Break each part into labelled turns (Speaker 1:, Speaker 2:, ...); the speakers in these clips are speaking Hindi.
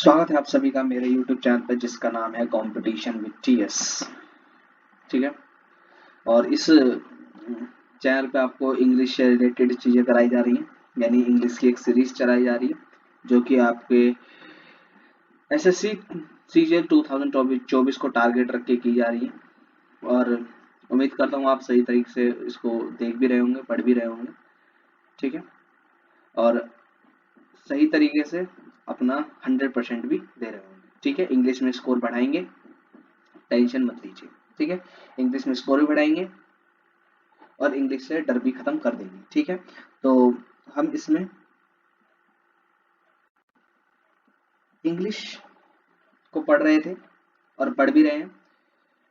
Speaker 1: स्वागत है आप सभी का मेरे YouTube चैनल पर जिसका नाम है कंपटीशन विद टीएस। ठीक है। और इस चैनल पे आपको इंग्लिश से रिलेटेड चीज़ें कराई जा रही हैं, यानी इंग्लिश की एक सीरीज चलाई जा रही है जो कि आपके एसएससी सीजीएल 2024 को टारगेट रख के की जा रही है। और उम्मीद करता हूँ आप सही तरीके से इसको देख भी रहे होंगे, पढ़ भी रहे होंगे। ठीक है। और सही तरीके से अपना 100% भी दे रहे होंगे। ठीक है। इंग्लिश में स्कोर बढ़ाएंगे, टेंशन मत लीजिए। ठीक है। इंग्लिश में स्कोर भी बढ़ाएंगे और इंग्लिश से डर भी खत्म कर देंगे। ठीक है। तो हम इसमें इंग्लिश को पढ़ रहे थे और पढ़ भी रहे हैं।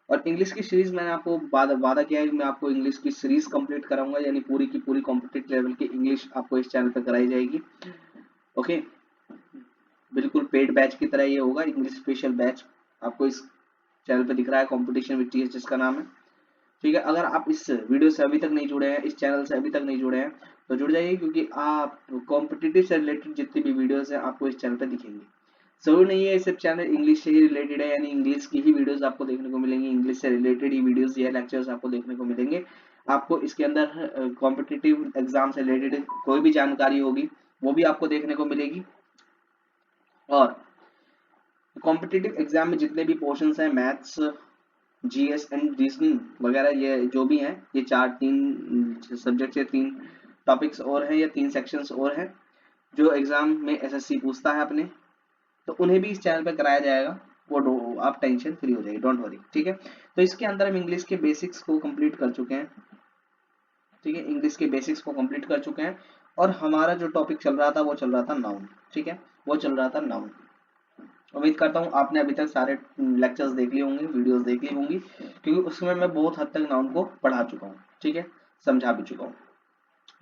Speaker 1: और इंग्लिश की सीरीज मैंने आपको वादा किया है कि मैं आपको इंग्लिश की सीरीज कंप्लीट कराऊंगा, यानी पूरी की पूरी कॉम्पिटिटिव लेवल की इंग्लिश आपको इस चैनल पर कराई जाएगी। ओके। बिल्कुल पेड बैच की तरह ये होगा, इंग्लिश स्पेशल बैच आपको इस चैनल पे दिख रहा है, कंपटीशन विद टीएस जिसका नाम है। ठीक है। अगर आप इस वीडियो से अभी तक नहीं जुड़े हैं, इस चैनल से अभी तक नहीं जुड़े हैं, तो जुड़ जाइए, क्योंकि आप कॉम्पिटिटिव से रिलेटेड जितनी भी वीडियोस हैं आपको इस चैनल पे दिखेंगी। जरूर नहीं है सिर्फ चैनल इंग्लिश से ही रिलेटेड है, यानी इंग्लिश की ही वीडियोस आपको देखने को मिलेंगी, इंग्लिश से रिलेटेड ही वीडियोस या लेक्चर्स आपको देखने को मिलेंगे। आपको इसके अंदर कॉम्पिटिटिव एग्जाम से रिलेटेड कोई भी जानकारी होगी वो भी आपको देखने को मिलेगी। और कॉम्पिटिटिव एग्जाम में जितने भी पोर्शंस हैं, मैथ्स, जीएस एंड रीजनिंग वगैरह, ये जो भी हैं, ये तीन सब्जेक्ट से 3 टॉपिक्स और हैं या 3 सेक्शंस और हैं जो एग्जाम में एसएससी पूछता है अपने, तो उन्हें भी इस चैनल पे कराया जाएगा। वो आप टेंशन फ्री हो जाइए, डोंट वरी। ठीक है। तो इसके अंदर हम इंग्लिश के बेसिक्स को कंप्लीट कर चुके हैं। ठीक है। इंग्लिश के बेसिक्स को कंप्लीट कर चुके हैं और हमारा जो टॉपिक चल रहा था वो चल रहा था नाउन। ठीक है। वो चल रहा था नाउन। उम्मीद करता हूँ आपने अभी तक सारे लेक्चर्स देख लिए होंगे, वीडियोस देख ली होंगी, क्योंकि उसमें मैं बहुत हद तक नाउन को पढ़ा चुका हूँ। ठीक है। समझा भी चुका हूँ।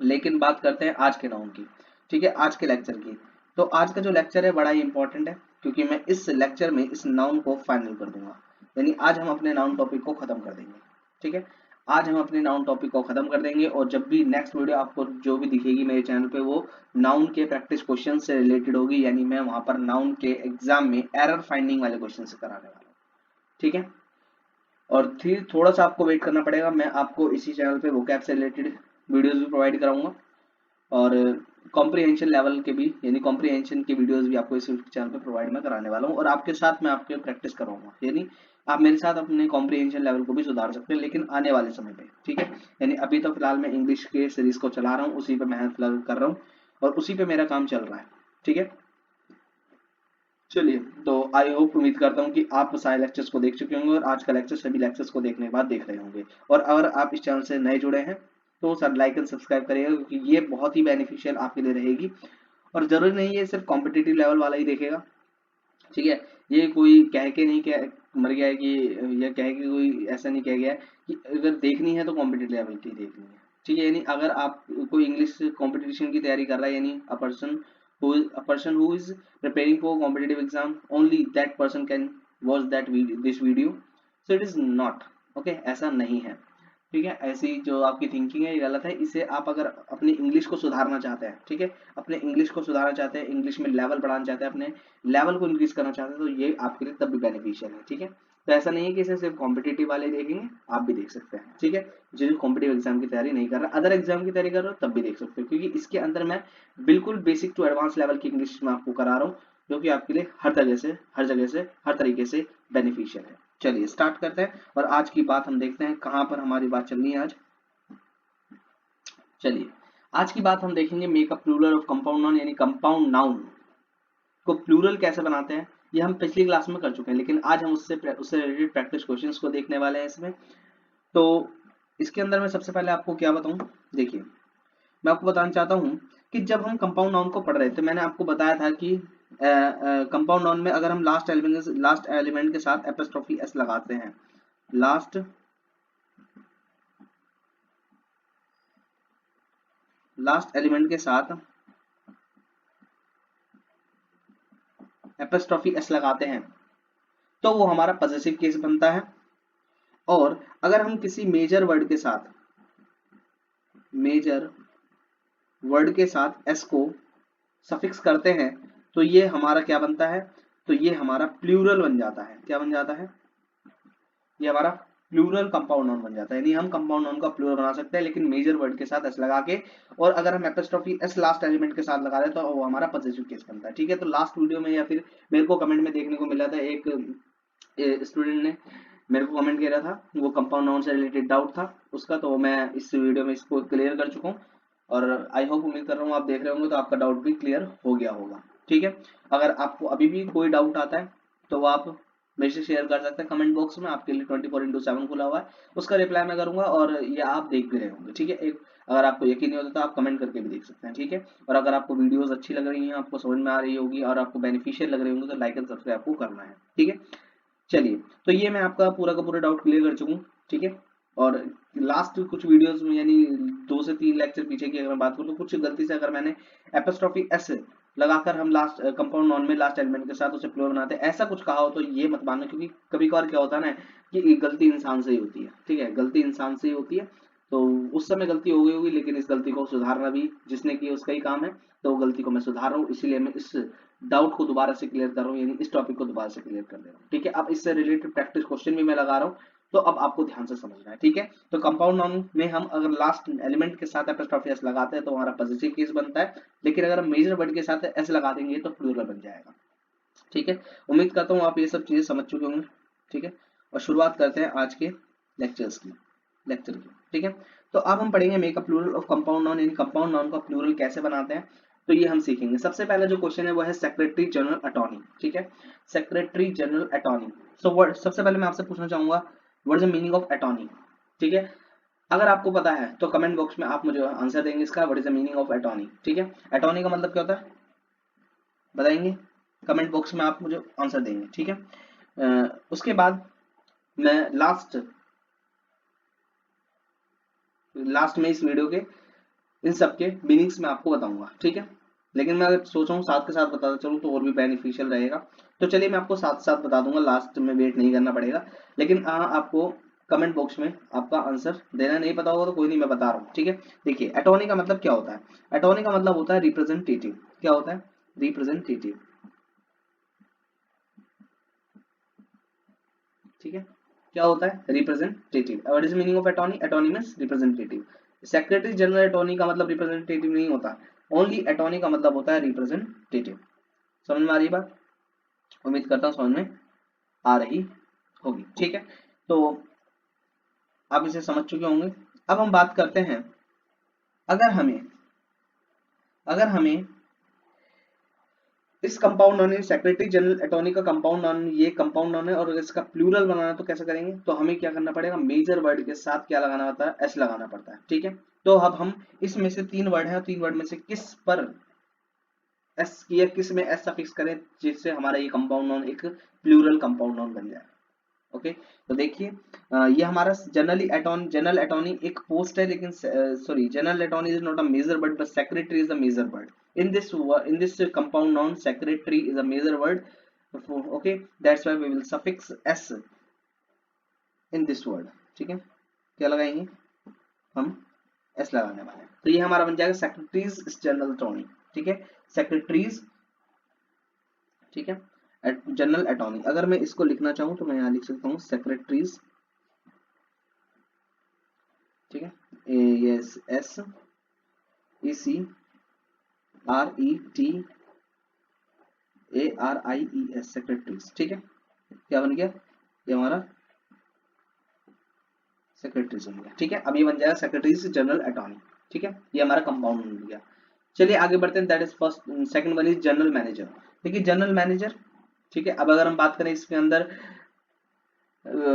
Speaker 1: लेकिन बात करते हैं आज के नाउन की। ठीक है। आज के लेक्चर की। तो आज का जो लेक्चर है बड़ा ही इंपॉर्टेंट है, क्योंकि मैं इस लेक्चर में इस नाउन को फाइनल कर दूंगा, यानी आज हम अपने नाउन टॉपिक को खत्म कर देंगे। ठीक है। आज हम अपने नाउन टॉपिक को खत्म कर देंगे और जब भी नेक्स्ट वीडियो आपको जो भी दिखेगी मेरे चैनल पे, वो नाउन के प्रैक्टिस क्वेश्चन से रिलेटेड होगी, यानी मैं वहां पर नाउन के एग्जाम में एरर फाइंडिंग वाले क्वेश्चन से कराने वाला हूँ। ठीक है। और फिर थोड़ा सा आपको वेट करना पड़ेगा, मैं आपको इसी चैनल पे वोकैब से रिलेटेड वीडियोस भी प्रोवाइड कराऊंगा और कॉम्प्रिहेंशन लेवल के भी, यानी कॉम्प्रिहेंशन की वीडियोस भी आपको इस चैनल पे प्रोवाइड मैं कराने वाला हूँ। और आपके साथ मैं आपके प्रैक्टिस कराऊंगा, यानी आप मेरे साथ अपने कॉम्प्रिहेंशन लेवल को भी सुधार सकते हैं, लेकिन आने वाले समय पे। ठीक है। यानी अभी तो फिलहाल मैं इंग्लिश के सीरीज को चला रहा हूँ, उसी पे मेहनत फिलहाल कर रहा हूँ और उसी पे मेरा काम चल रहा है। ठीक है। चलिए, तो आई होप, उम्मीद करता हूँ कि आप सारे लेक्चर्स को देख चुके होंगे और आज का लेक्चर सभी लेक्चर्स को देखने के बाद देख रहे होंगे। और अगर आप इस चैनल से नए जुड़े हैं तो सर लाइक एंड सब्सक्राइब करिएगा, क्योंकि ये बहुत ही बेनिफिशियल आपके लिए रहेगी। और जरूरी नहीं है सिर्फ कॉम्पिटिटिव लेवल वाला ही देखेगा। ठीक है। ये कोई कह के नहीं कह मर गया है कि, या कह के कोई ऐसा नहीं कह गया है कि अगर देखनी है तो कॉम्पिटिटिव लेवल की देखनी है। ठीक है। यानी अगर आप कोई इंग्लिश कॉम्पिटिशन की तैयारी कर रहा है, यानी a person who is preparing for competitive exam, only that person can watch this video, so it is not okay, ऐसा नहीं है। ठीक है। ऐसी जो आपकी थिंकिंग है ये गलत है। इसे आप अगर अपनी इंग्लिश को सुधारना चाहते हैं, ठीक है, अपने इंग्लिश को सुधारना चाहते हैं, इंग्लिश में लेवल बढ़ाना चाहते हैं, अपने लेवल को इंक्रीज करना चाहते हैं, तो ये आपके लिए तब भी बेनिफिशियल है। ठीक है। तो ऐसा नहीं है कि इसे सिर्फ कॉम्पिटेटिव वाले देखेंगे, आप भी देख सकते हैं। ठीक है। जो कॉम्पिटेटिव एग्जाम की तैयारी नहीं कर रहा, अदर एग्जाम की तैयारी कर रहे हो, तब भी देख सकते हो, क्योंकि इसके अंदर मैं बिल्कुल बेसिक टू एडवांस लेवल की इंग्लिश में आपको करा रहा हूँ, जो कि आपके लिए हर जगह से हर तरीके से बेनिफिशियल है। चलिए स्टार्ट करते हैं और आज की बात हम देखते हैं कहाँ पर हमारी बात चल रही है आज। चलिए, आज की बात हम देखेंगे make a plural of compound noun, यानी कंपाउंड नाउन को प्लूरल कैसे बनाते हैं। ये हम पिछली क्लास में कर चुके हैं, लेकिन आज हम उससे रिलेटेड प्रैक्टिस क्वेश्चंस को देखने वाले हैं इसमें। तो इसके अंदर मैं सबसे पहले आपको क्या बताऊं, देखिए, मैं आपको बताना चाहता हूं कि जब हम कंपाउंड नाउन को पढ़ रहे थे, मैंने आपको बताया था कि कंपाउंड नाउन में अगर हम लास्ट एलिमेंट के साथ एपोस्ट्रोफी एस लगाते हैं, लास्ट एलिमेंट के साथ एपोस्ट्रोफी एस लगाते हैं तो वो हमारा पॉजिटिव केस बनता है। और अगर हम किसी मेजर वर्ड के साथ एस को सफिक्स करते हैं तो ये हमारा क्या बनता है, तो ये हमारा प्लूरल बन जाता है। क्या बन जाता है? ये हमारा प्लूरल कंपाउंड नाउन बन जाता है। यानी हम कंपाउंड नाउन का प्लूरल बना सकते हैं, लेकिन मेजर वर्ड के साथ एस लगा के, और अगर हम एपोस्ट्रोफी एस लास्ट एलिमेंट के साथ लगा दें तो वो हमारा पॉजिटिव केस बनता है। ठीक है, तो लास्ट वीडियो में या फिर मेरे को कमेंट में देखने को मिला था, एक स्टूडेंट ने मेरे को कमेंट किया था, वो कंपाउंड नाउन से रिलेटेड डाउट था उसका, तो मैं इस वीडियो में इसको क्लियर कर चुका हूँ, और आई होप, उम्मीद कर रहा हूँ आप देख रहे होंगे तो आपका डाउट भी क्लियर हो गया होगा। ठीक है, अगर आपको अभी भी कोई डाउट आता है तो आप मेरे से शेयर कर सकते हैं कमेंट बॉक्स में, आपके लिए 24/7 खुला हुआ है, उसका रिप्लाई मैं करूंगा, और ये आप देख भी रहे होंगे। ठीक है, एक अगर आपको यकीन नहीं होता तो आप कमेंट करके भी देख सकते हैं। ठीक है, और अगर आपको वीडियोस अच्छी लग रही हैं, आपको समझ में आ रही होगी और आपको बेनिफिशियल लग रही होंगी, तो लाइक एंड सब्सक्राइब आपको करना है। ठीक है, चलिए, तो ये मैं आपका पूरा का पूरा डाउट क्लियर कर चुका हूँ। ठीक है, और लास्ट कुछ वीडियोस में, यानी 2 से 3 लेक्चर पीछे की अगर मैं बात करूँ, तो कुछ गलती से अगर मैंने एपोस्ट्रोफी एस लगाकर हम लास्ट कंपाउंड नॉन में लास्ट एलिमेंट के साथ उसे प्लूरल बनाते हैं, ऐसा कुछ कहा हो तो ये मत मानना, क्योंकि कभी कभार क्या होता है ना कि गलती इंसान से ही होती है। ठीक है, गलती इंसान से ही होती है, तो उस समय गलती हो गई होगी, लेकिन इस गलती को सुधारना भी जिसने की उसका ही काम है, तो वो गलती को मैं सुधार रहा हूँ, इसीलिए मैं इस डाउट को दोबारा से क्लियर कर रहा हूँ, यानी इस टॉपिक को दोबारा से क्लियर कर दे रहा हूँ। ठीक है, अब इससे रिलेटेड प्रैक्टिस क्वेश्चन भी मैं लगा रहा हूँ, तो अब आपको ध्यान से समझना है। ठीक है, तो कंपाउंड नाउन में हम अगर लास्ट एलिमेंट के साथ एपोस्ट्रोफी एस लगाते हैं तो हमारा पॉजिटिव केस बनता है, लेकिन अगर हम मेजर वर्ड के साथ एस लगा देंगे तो प्लूरल बन जाएगा। ठीक है, उम्मीद करता हूँ आप ये सब चीजें समझ चुके होंगे। ठीक है, और शुरुआत करते हैं आज के लेक्चर की। ठीक है, तो अब हम पढ़ेंगे make a plural of compound noun, यानी कंपाउंड नाउन का प्लूरल कैसे बनाते हैं, तो ये हम सीखेंगे। सबसे पहला जो क्वेश्चन है वो है सेक्रेटरी जनरल अटॉर्नी। ठीक है, secretary general attorney. So word, सबसे पहले मैं आपसे पूछना चाहूंगा, what is the meaning of attorney? ठीक है, अगर आपको पता है तो कमेंट बॉक्स में आप मुझे आंसर देंगे इसका, what is the meaning of attorney. ठीक है, अटॉर्नी का मतलब क्या होता है बताएंगे, कमेंट बॉक्स में आप मुझे आंसर देंगे। ठीक है, उसके बाद मैं लास्ट में इस वीडियो के इन सब के मीनिंग्स में आपको बताऊंगा। ठीक है, लेकिन मैं अगर सोच रहा हूँ साथ के साथ बताता चलूँ तो और भी बेनिफिशियल रहेगा, तो चलिए मैं आपको साथ साथ बता दूंगा, लास्ट में वेट नहीं करना पड़ेगा। लेकिन आपको कमेंट बॉक्स में आपका आंसर देना नहीं पता होगा तो कोई नहीं, मैं बता रहा हूँ। ठीक है, देखिए, अटॉर्नी का मतलब क्या होता है? अटॉर्नी का मतलब होता है रिप्रेजेंटेटिव। क्या होता है? रिप्रेजेंटेटिव। ठीक है, क्या होता है? Representative. What is meaning of attorney? Attorney means representative. Secretary general attorney का मतलब रिप्रेजेंटेटिव नहीं होता, ओनली अटॉर्नी का मतलब होता है रिप्रेजेंटेटिव। समझ में आ रही बात? उम्मीद करता हूँ समझ में आ रही होगी। ठीक है, तो आप इसे समझ चुके होंगे। अब हम बात करते हैं, अगर हमें इस compound noun secretary general attorney का कंपाउंड नाउन, ये कंपाउंड नाउन है, और इसका प्लूरल बनाना तो कैसे करेंगे? तो हमें क्या करना पड़ेगा? मेजर वर्ड के साथ क्या लगाना होता है? एस लगाना पड़ता है। ठीक है, तो अब हम इसमें से 3 वर्ड है, 3 वर्ड में से किस पर एस या किस में एस सफिक्स करें जिससे हमारा ये कंपाउंड नाउन एक प्लूरल कंपाउंड नाउन बन जाए। ओके, तो देखिए, ये हमारा जनरल अटॉर्नी एक पोस्ट है, लेकिन sorry, general attorney is not a major word, but secretary is a major word in this compound noun. Secretary is a major word, okay, that's why we will suffix s in this word. ठीक है, क्या लगाएंगे हम? s लगाने वाले हैं, तो ये हमारा बन जाएगा सेक्रेटरीज जनरल अटॉर्नी। ठीक है, सेक्रेटरीज, ठीक है, जनरल अटॉर्नी। अगर मैं इसको लिखना चाहूं तो मैं यहाँ लिख सकता हूँ सेक्रेटरीज। ठीक है, S S E C R E T A R I E S, secretaries. ठीक है, क्या बन गया? ये हमारा सेक्रेटरीज बन गया। ठीक है, अब ये बन जाएगा सेक्रेटरीज जनरल अटॉर्नी। ठीक है, ये हमारा कंपाउंड बन गया। चलिए आगे बढ़ते हैं, that is first. Second one is general manager. देखिए, जनरल मैनेजर, ठीक है, अब अगर हम बात करें इसके अंदर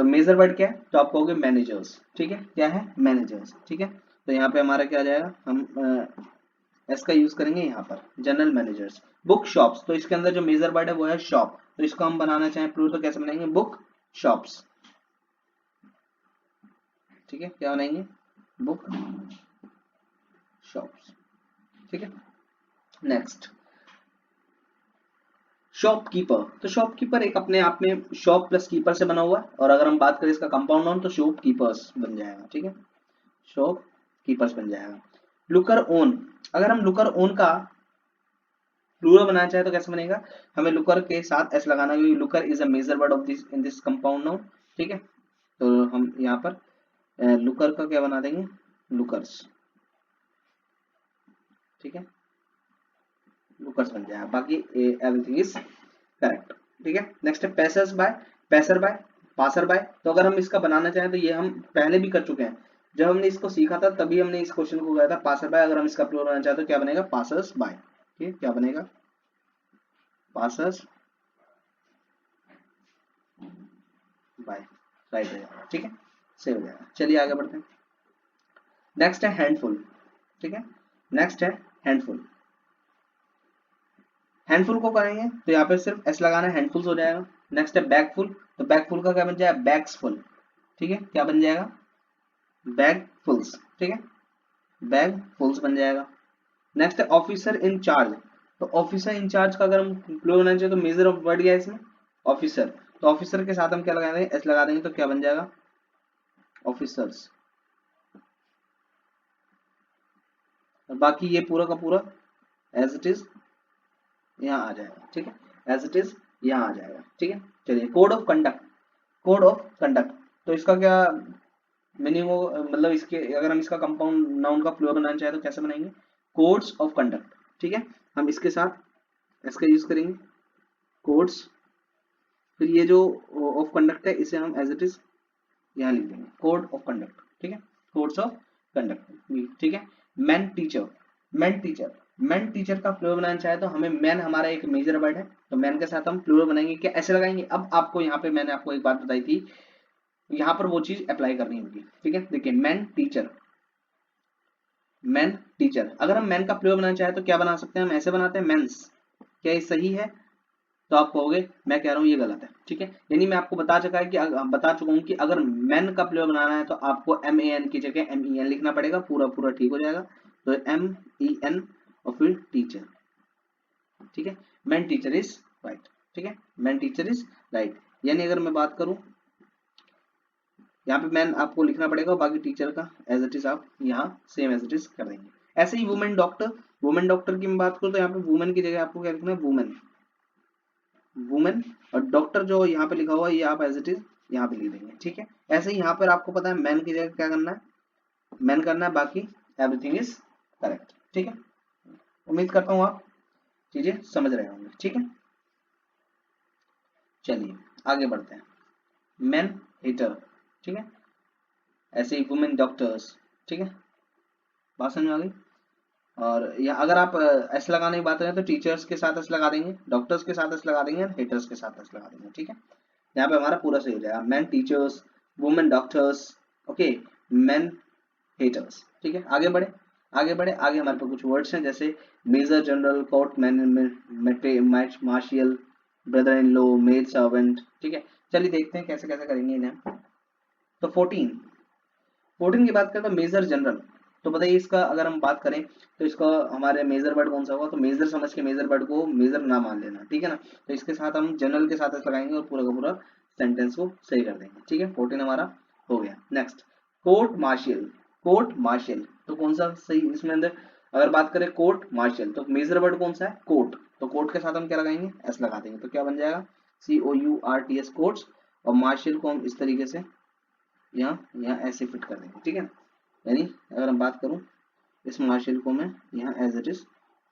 Speaker 1: मेजर वर्ड क्या है, तो आप कहोगे मैनेजर्स। ठीक है, क्या है? मैनेजर्स। ठीक है, तो यहाँ पे हमारा क्या आ जाएगा? हम एस का यूज करेंगे यहाँ पर, जनरल मैनेजर्स। बुक शॉप्स, तो इसके अंदर जो मेजर वर्ड है वो है शॉप, तो इसको हम बनाना चाहें प्लूरल तो कैसे बनाएंगे? Book shops. ठीक है, क्या बनाएंगे? Book shops. ठीक है, नेक्स्ट, शॉपकीपर। तो शॉपकीपर एक अपने आप में शॉप प्लस कीपर से बना हुआ है, और अगर हम बात करें इसका कंपाउंड नाउन तो शॉपकीपर्स बन जाएगा। ठीक है, शॉपकीपर्स बन जाएगा। लुकर ऑन, अगर हम लुकर ऑन का प्लूरल बनाना चाहे तो कैसे बनेगा, हमें लुकर के साथ एस लगाना, क्योंकि looker is a major word of this in this compound noun. ठीक है, तो हम यहाँ पर लुकर का क्या बना देंगे, लुकर्स। ठीक है, लुकर्स बन जाएगा, बाकी एवरीथिंग इज करेक्ट। ठीक है, नेक्स्ट है पैसर्स बाय, पैसर बाय, पासर बाय। तो अगर हम इसका बनाना चाहें तो ये हम पहले भी कर चुके हैं, जब हमने इसको सीखा था तभी हमने इस क्वेश्चन को किया था पासर बाय। अगर हम इसका प्लूरल बनाना चाहें तो क्या बनेगा, पासर्स बाय। ठीक है, क्या बनेगा, पासर्स बाय, राइट हो जाएगा। ठीक है, सही हो जाएगा। चलिए आगे बढ़ते हैं। नेक्स्ट है हैंडफुल। ठीक है, नेक्स्ट है हैंडफुल। हैंडफुल को करेंगे तो यहाँ पे सिर्फ एस लगाना है, हैंडफुल्स हो जाएगा। नेक्स्ट है बैगफुल, तो बैगफुल का क्या बन जाएगा, बैग्सफुल। ठीक है, क्या बन जाएगा, बैगफुल्स। ठीक है, बैगफुल्स बन जाएगा। नेक्स्ट है ऑफिसर इन चार्ज, तो ऑफिसर इन चार्ज का अगर हम प्लूरल बनाना चाहिए तो मेजर ऑफ वर्ड क्या है इसमें, ऑफिसर। तो ऑफिसर के साथ हम क्या लगा देंगे, एस लगा देंगे, तो क्या बन जाएगा, ऑफिसर्स। और बाकी ये पूरा का पूरा एज इट इज यहाँ आ जाएगा। ठीक है, एज इट इज यहाँ आ जाएगा। ठीक है, चलिए code of conduct, code of conduct. तो इसका क्या मीनिंग हो, मतलब इसके अगर हम इसका कंपाउंड नाउन का प्लूरल बनाना चाहे तो कैसे बनाएंगे, कोड्स ऑफ कंडक्ट। ठीक है, हम इसके साथ इसका यूज करेंगे, कोड्स। फिर ये जो ऑफ कंडक्ट है इसे हम एज इट इज यहाँ लिख देंगे, कोड ऑफ कंडक्ट। ठीक है, कोड्स ऑफ कंडक्ट। ठीक है, man teacher, man teacher, man teacher का प्लूरल बनाना चाहे तो हमें मैन हमारा एक मेजर वर्ड है, तो मैन के साथ हम प्लूरल बनाएंगे, क्या ऐसे लगाएंगे। अब आपको यहाँ पे मैंने आपको एक बात बताई थी, यहाँ पर वो चीज अप्लाई करनी होगी। ठीक है, देखिए मैन टीचर, मैन टीचर। अगर हम मैन का प्लूरल बनाना चाहे तो क्या बना सकते हैं, हम ऐसे बनाते हैं मेंस। क्या ये सही है, तो आप कहोगे मैं कह रहा हूँ ये गलत है। ठीक है, यानी मैं आपको बता चुका हूँ कि अगर मैन का प्लूरल बनाना है तो आपको MAN की जगह MEN लिखना पड़ेगा, पूरा पूरा ठीक हो जाएगा। तो MEN और फिर टीचर। ठीक है, मैन टीचर इज राइट। ठीक है, मैन टीचर इज राइट। यानी अगर मैं बात करूं, यहाँ पे मैन आपको लिखना पड़ेगा और बाकी टीचर का एज इट इज आप यहाँ सेम एज इट इज कर देंगे। ऐसे ही वुमेन डॉक्टर, वुमेन डॉक्टर की मैं बात करूँ तो यहाँ पे वुमेन की जगह आपको क्या लिखना है, वुमेन, वुमेन। और डॉक्टर जो यहाँ पे लिखा हुआ है ये आप एज इट इज यहाँ पे लिख देंगे। ठीक है, ऐसे ही यहाँ पर आपको पता है मैन की जगह क्या करना है, मैन करना है, बाकी एवरीथिंग इज करेक्ट। ठीक है, उम्मीद करता हूँ आप चीजें समझ रहे होंगे। ठीक है, चलिए आगे बढ़ते हैं। Man heater. ठीक है, ऐसे ही वुमेन डॉक्टर्स। ठीक है, बात समझ में आ गई। और या अगर आप एस लगाने की बात करें तो टीचर्स के साथ एस लगा देंगे, डॉक्टर्स के साथ एस लगा देंगे, हेटर्स के साथ एस लगा देंगे। ठीक है, यहाँ पे हमारा पूरा सही हो जाएगा, man teachers, women doctors, okay, man haters. ठीक है, आगे बढ़े, आगे बढ़े। आगे हमारे पास कुछ वर्ड्स हैं जैसे major general, court man, martial, brother in law, maid servant. ठीक है, चलिए देखते हैं कैसे कैसे करेंगे इन्हें। तो 14 की बात करें तो मेजर जनरल। तो बताइए इसका अगर हम बात करें तो इसका हमारे मेजर वर्ड कौन सा होगा, तो मेजर समझ के मेजर वर्ड को मेजर ना मान लेना। ठीक है ना, तो इसके साथ हम जनरल के साथ लगाएंगे और पूरा का पूरा सेंटेंस को सही कर देंगे। ठीक है, 14 हमारा हो गया। Next court martial, court martial. तो कौन सा सही इसमें अंदर अगर बात करें कोर्ट मार्शियल तो मेजर वर्ड कौन सा है, कोर्ट। तो कोर्ट के साथ हम क्या लगाएंगे, एस लगा देंगे, तो क्या बन जाएगा, COURTS कोर्ट्स। और मार्शियल को हम इस तरीके से यहाँ ऐसे फिट कर देंगे। ठीक है, यानी अगर हम बात करूं इस मार्शल को मैं यहाँ एज इट इज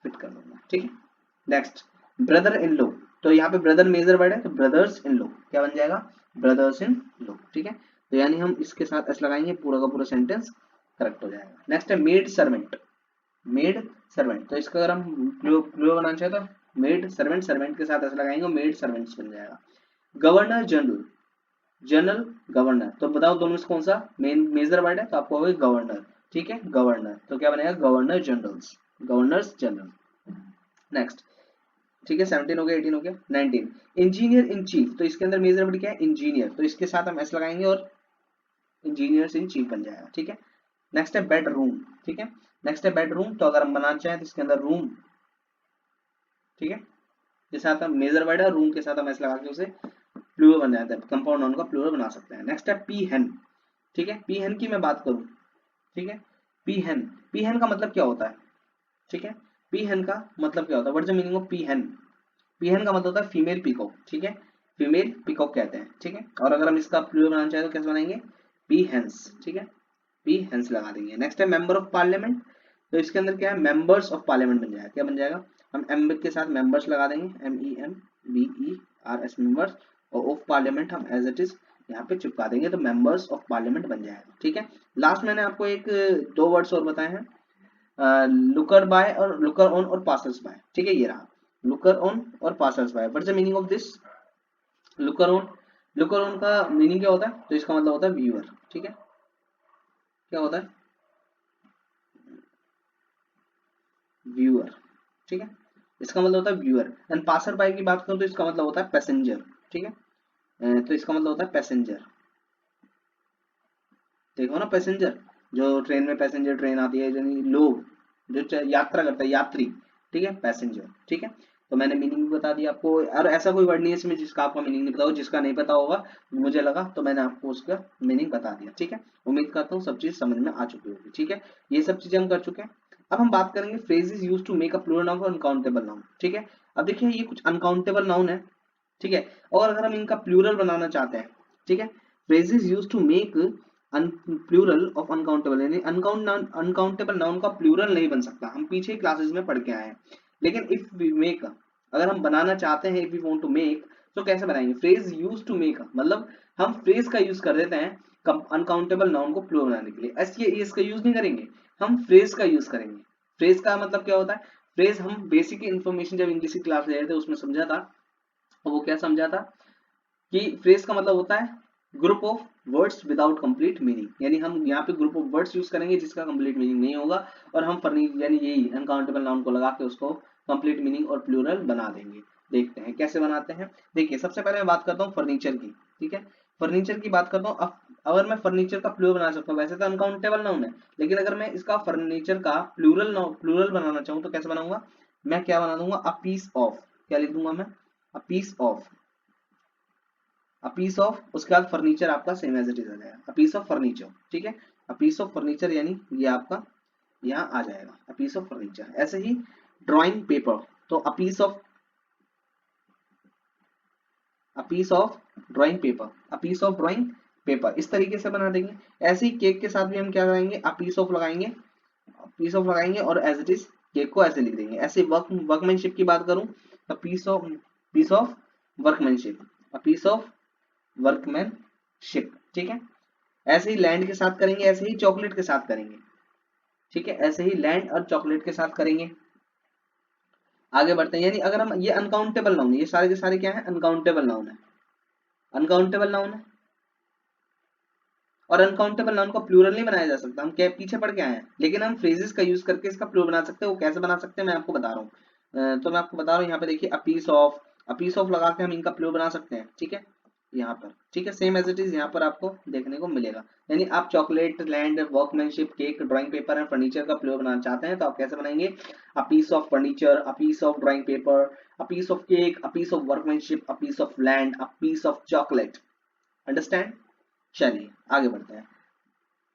Speaker 1: फिट कर दूंगा। ठीक है, नेक्स्ट ब्रदर इन लॉ। तो यहाँ पे ब्रदर मेजर वर्ड है तो ब्रदर्स इन लॉ क्या बन जाएगा, ब्रदर्स इन लॉ। ठीक है, तो यानी हम इसके साथ एस लगाएंगे, पूरा का पूरा सेंटेंस करेक्ट हो जाएगा। नेक्स्ट है मेड सर्वेंट, मेड सर्वेंट। तो इसका अगर हम प्लूरल बनाना चाहे तो मेड सर्वेंट, सर्वेंट के साथ एस लगाएंगे, मेड सर्वेंट्स बन जाएगा। Governor general, general governor. तो बताओ दोनों में कौन सा मेन मेजर वर्ड है, तो आपको होगा गवर्नर। ठीक है, गवर्नर, तो क्या बनेगा, governor generals, governors general. Next, ठीक है, 17 हो गया, 18 हो गया। 19 इंजीनियर इन चीफ। तो इसके अंदर मेजर वर्ड क्या है, इंजीनियर। तो इसके साथ हम एस लगाएंगे और इंजीनियर्स इन चीफ बन जाएगा। ठीक है, नेक्स्ट है बेडरूम। ठीक है, नेक्स्ट है बेडरूम। तो अगर हम बनाना चाहें तो इसके अंदर रूम, ठीक है, के साथ हम मेजर वर्ड है, रूम के साथ हम एस लगा के उसे प्लूरल बन जाता है, कंपाउंड नाउन का प्लूरल बना सकते हैं। नेक्स्ट है पी हेन। ठीक है, पी हेन की मैं बात करूं, ठीक है, पी हेन, पी हेन का मतलब क्या होता है, ठीक है, पीहन का मतलब क्या होता है, what is the meaning of पीहन? पीहन का मतलब होता है फीमेल पीकॉक, ठीक है, फीमेल पीकॉक कहते हैं, ठीक है। और अगर हम इसका प्लूरल बनाना चाहें तो कैसे बनाएंगे, पीहेंस, ठीक है, पीहेंस लगा देंगे। नेक्स्ट है मेंबर ऑफ पार्लियामेंट, तो इसके अंदर क्या है, मेंबर्स ऑफ पार्लियामेंट बन जाएगा, क्या बन जाएगा, हम एम के साथ मेंबर्स लगा देंगे, MEMBERS मेंबर्स, और ऑफ पार्लियामेंट हम एज इट इज यहाँ पे चिपका देंगे, तो मेंबर्स ऑफ पार्लियामेंट बन जाएगा, ठीक है। लास्ट मैंने आपको एक दो वर्ड्स और बताए हैं, लुकर बाय और लुकर ऑन और पासर्स बाय, ठीक है, ये रहा लुकर ऑन और passers bye. What is the meaning of this looker on? Looker on का मीनिंग क्या होता है, तो इसका मतलब होता है व्यूअर, ठीक है, क्या होता है, व्यूअर, ठीक है, इसका मतलब होता है व्यूअर। एंड पासर बाय की बात करूं तो इसका मतलब होता है पैसेंजर, ठीक है, तो इसका मतलब होता है पैसेंजर, देखो ना पैसेंजर, जो ट्रेन में पैसेंजर ट्रेन आती है, यानी लोग जो यात्रा करता है, यात्री, ठीक है, पैसेंजर, ठीक है। तो मैंने मीनिंग भी बता दिया आपको, और ऐसा कोई वर्ड नहीं है इसमें जिसका आपको मीनिंग नहीं पता हो, जिसका नहीं पता होगा मुझे लगा तो मैंने आपको उसका मीनिंग बता दिया, ठीक है। उम्मीद करता हूँ सब चीज समझ में आ चुकी होगी, ठीक है, ये सब चीजें हम कर चुके हैं। अब हम बात करेंगे phrases used to make a plural noun और अनकाउंटेबल नाउन, ठीक है। अब देखिए ये कुछ अनकाउंटेबल नाउन है, ठीक है, और अगर हम इनका प्लूरल बनाना चाहते हैं, ठीक है, phrases used to make plural of uncountable, यानी अनकाउंटेबल नाउन का प्लूरल नहीं बन सकता, हम पीछे क्लासेस में पढ़ के आए हैं। लेकिन इफ वी मेक, अगर हम बनाना चाहते हैं, if we want to make, तो कैसे बनाएंगे, फ्रेज यूज टू मेक, मतलब हम फ्रेज का यूज कर देते हैं अनकाउंटेबल नाउन को प्लूरल बनाने के लिए, ऐसे इसका यूज नहीं करेंगे, हम फ्रेज का यूज करेंगे। फ्रेज का मतलब क्या होता है, फ्रेज हम बेसिक इन्फॉर्मेशन जब इंग्लिश की क्लास ले रहे थे उसमें समझा था, वो क्या समझा था कि फ्रेज का मतलब होता है group of words without complete meaning, यानी हम यहाँ पे ग्रुप ऑफ वर्ड्स यूज करेंगे जिसका कंप्लीट मीनिंग नहीं होगा, और हम यानी यही अनकाउंटेबल नाउन को लगा के उसको कंप्लीट मीनिंग और प्लूरल बना देंगे। देखते हैं कैसे बनाते हैं। देखिए सबसे पहले मैं बात करता हूँ फर्नीचर की, ठीक है, फर्नीचर की बात करता हूँ। अगर मैं फर्नीचर का प्लूरल बना सकता हूँ, वैसे तो अनकाउंटेबल नाउन है, लेकिन अगर मैं इसका फर्नीचर का प्लूरल बनाना चाहूँ तो कैसे बनाऊंगा, मैं क्या बना दूंगा, अ पीस ऑफ, क्या लिख दूंगा मैं, a piece of, a piece of, उसके बाद फर्नीचर आपका सेम एज इट इज आ जाएगा, अ पीस ऑफ फर्नीचर, ठीक है, अ पीस ऑफ फर्नीचर, यानी ये आपका यहाँ आ जाएगा अ पीस ऑफ फर्नीचर। ऐसे ही ड्राइंग पेपर, तो a piece of drawing paper, a piece of drawing paper, इस तरीके से बना देंगे। ऐसे ही केक के साथ भी हम क्या कराएंगे, अ पीस ऑफ लगाएंगे, पीस ऑफ लगाएंगे और एज इट इज केक को ऐसे लिख देंगे। ऐसे वर्कमैनशिप की बात करूं तो piece of workmanship, a piece of workmanship, ठीक है। ऐसे ही लैंड के साथ करेंगे, ऐसे ही चॉकलेट के साथ करेंगे, ठीक है, ऐसे ही लैंड और चॉकलेट के साथ करेंगे। आगे बढ़ते हैं, यानी अगर हम ये अनकाउंटेबल नाउन है, ये सारे के सारे क्या है, अनकाउंटेबल नाउन है, अनकाउंटेबल नाउन है, और अनकाउंटेबल नाउन का प्लूरल नहीं बनाया जा सकता, हम क्या पीछे पढ़ के आए हैं, लेकिन हम फ्रेजेस का यूज करके इसका प्लूरल बना सकते हैं। वो कैसे बना सकते हैं मैं आपको बता रहा हूँ, तो मैं आपको बता रहा हूँ, यहाँ पे देखिए अ पीस ऑफ लगा के हम इनका प्लूरल बना सकते हैं, ठीक है, यहाँ पर, ठीक है, सेम एज इट इज यहाँ पर आपको देखने को मिलेगा। यानी आप chocolate, land, workmanship, cake, drawing paper and furniture का प्लूरल बनाना चाहते हैं तो आप कैसे बनाएंगे, a piece of furniture, a piece of drawing paper, a piece of cake, a piece of workmanship, a piece of land, a piece of chocolate. Understand? चलिए आगे बढ़ते हैं,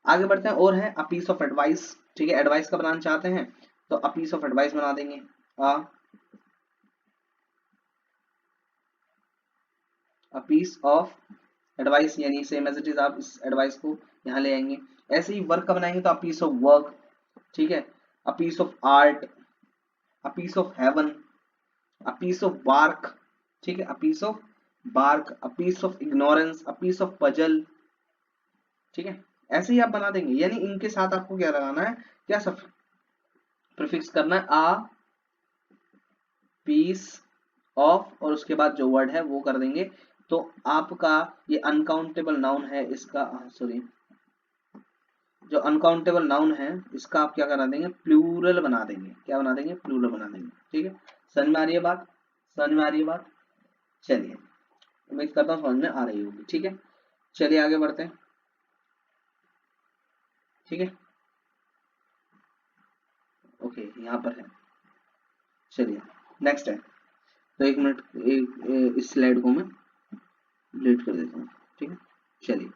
Speaker 1: आगे बढ़ते हैं, और है अ पीस ऑफ एडवाइस, ठीक है, एडवाइस का बनाना चाहते हैं तो अ पीस ऑफ एडवाइस बना देंगे, अ पीस ऑफ एडवाइस, यानी सेम एज इट इज आप इस एडवाइस को यहाँ ले आएंगे। ऐसे ही वर्क का बनाएंगे तो अ पीस ऑफ वर्क, ठीक है, a piece of art, a piece of heaven, a piece of bark, ठीक है, a piece of bark, a piece of ignorance, a piece of puzzle, ठीक है, ऐसे ही आप बना देंगे। यानी इनके साथ आपको क्या लगाना है, क्या सब प्रीफिक्स करना है, अ पीस ऑफ, और उसके बाद जो वर्ड है वो कर देंगे। तो आपका ये अनकाउंटेबल नाउन है, इसका सॉरी, जो अनकाउंटेबल नाउन है इसका आप क्या करा देंगे, प्लूरल बना देंगे, क्या बना देंगे, प्लूरल बना देंगे, ठीक है। समझ में आ रही है बात, समझ में आ रही है बात, चलिए उम्मीद करता हूँ समझ में आ रही होगी, ठीक है। चलिए आगे बढ़ते हैं, ठीक है, ओके यहाँ पर है, चलिए नेक्स्ट है। तो एक मिनट, इस स्लाइड को मैं डिलीट कर देता हूँ, ठीक है। चलिए,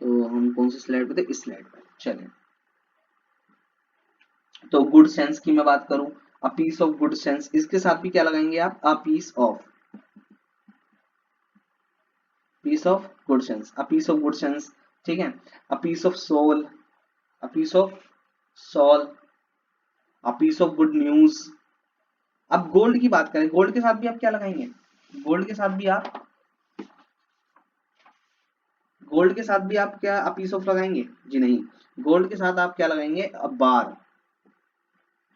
Speaker 1: तो हम कौन सी स्लाइड पे थे, इस स्लाइड पे, चलिए तो गुड सेंस की मैं बात करूं, a piece of good sense, इसके साथ भी क्या लगाएंगे आप, a piece of good sense, a piece of good sense, ठीक है। A piece of soul, a piece of soul, a piece of good news. अब गोल्ड की बात करें, गोल्ड के साथ भी आप क्या लगाएंगे, गोल्ड के साथ भी आप, गोल्ड के साथ भी आप क्या अ पीस ऑफ लगाएंगे, जी नहीं, गोल्ड के साथ आप क्या लगाएंगे, अ बार,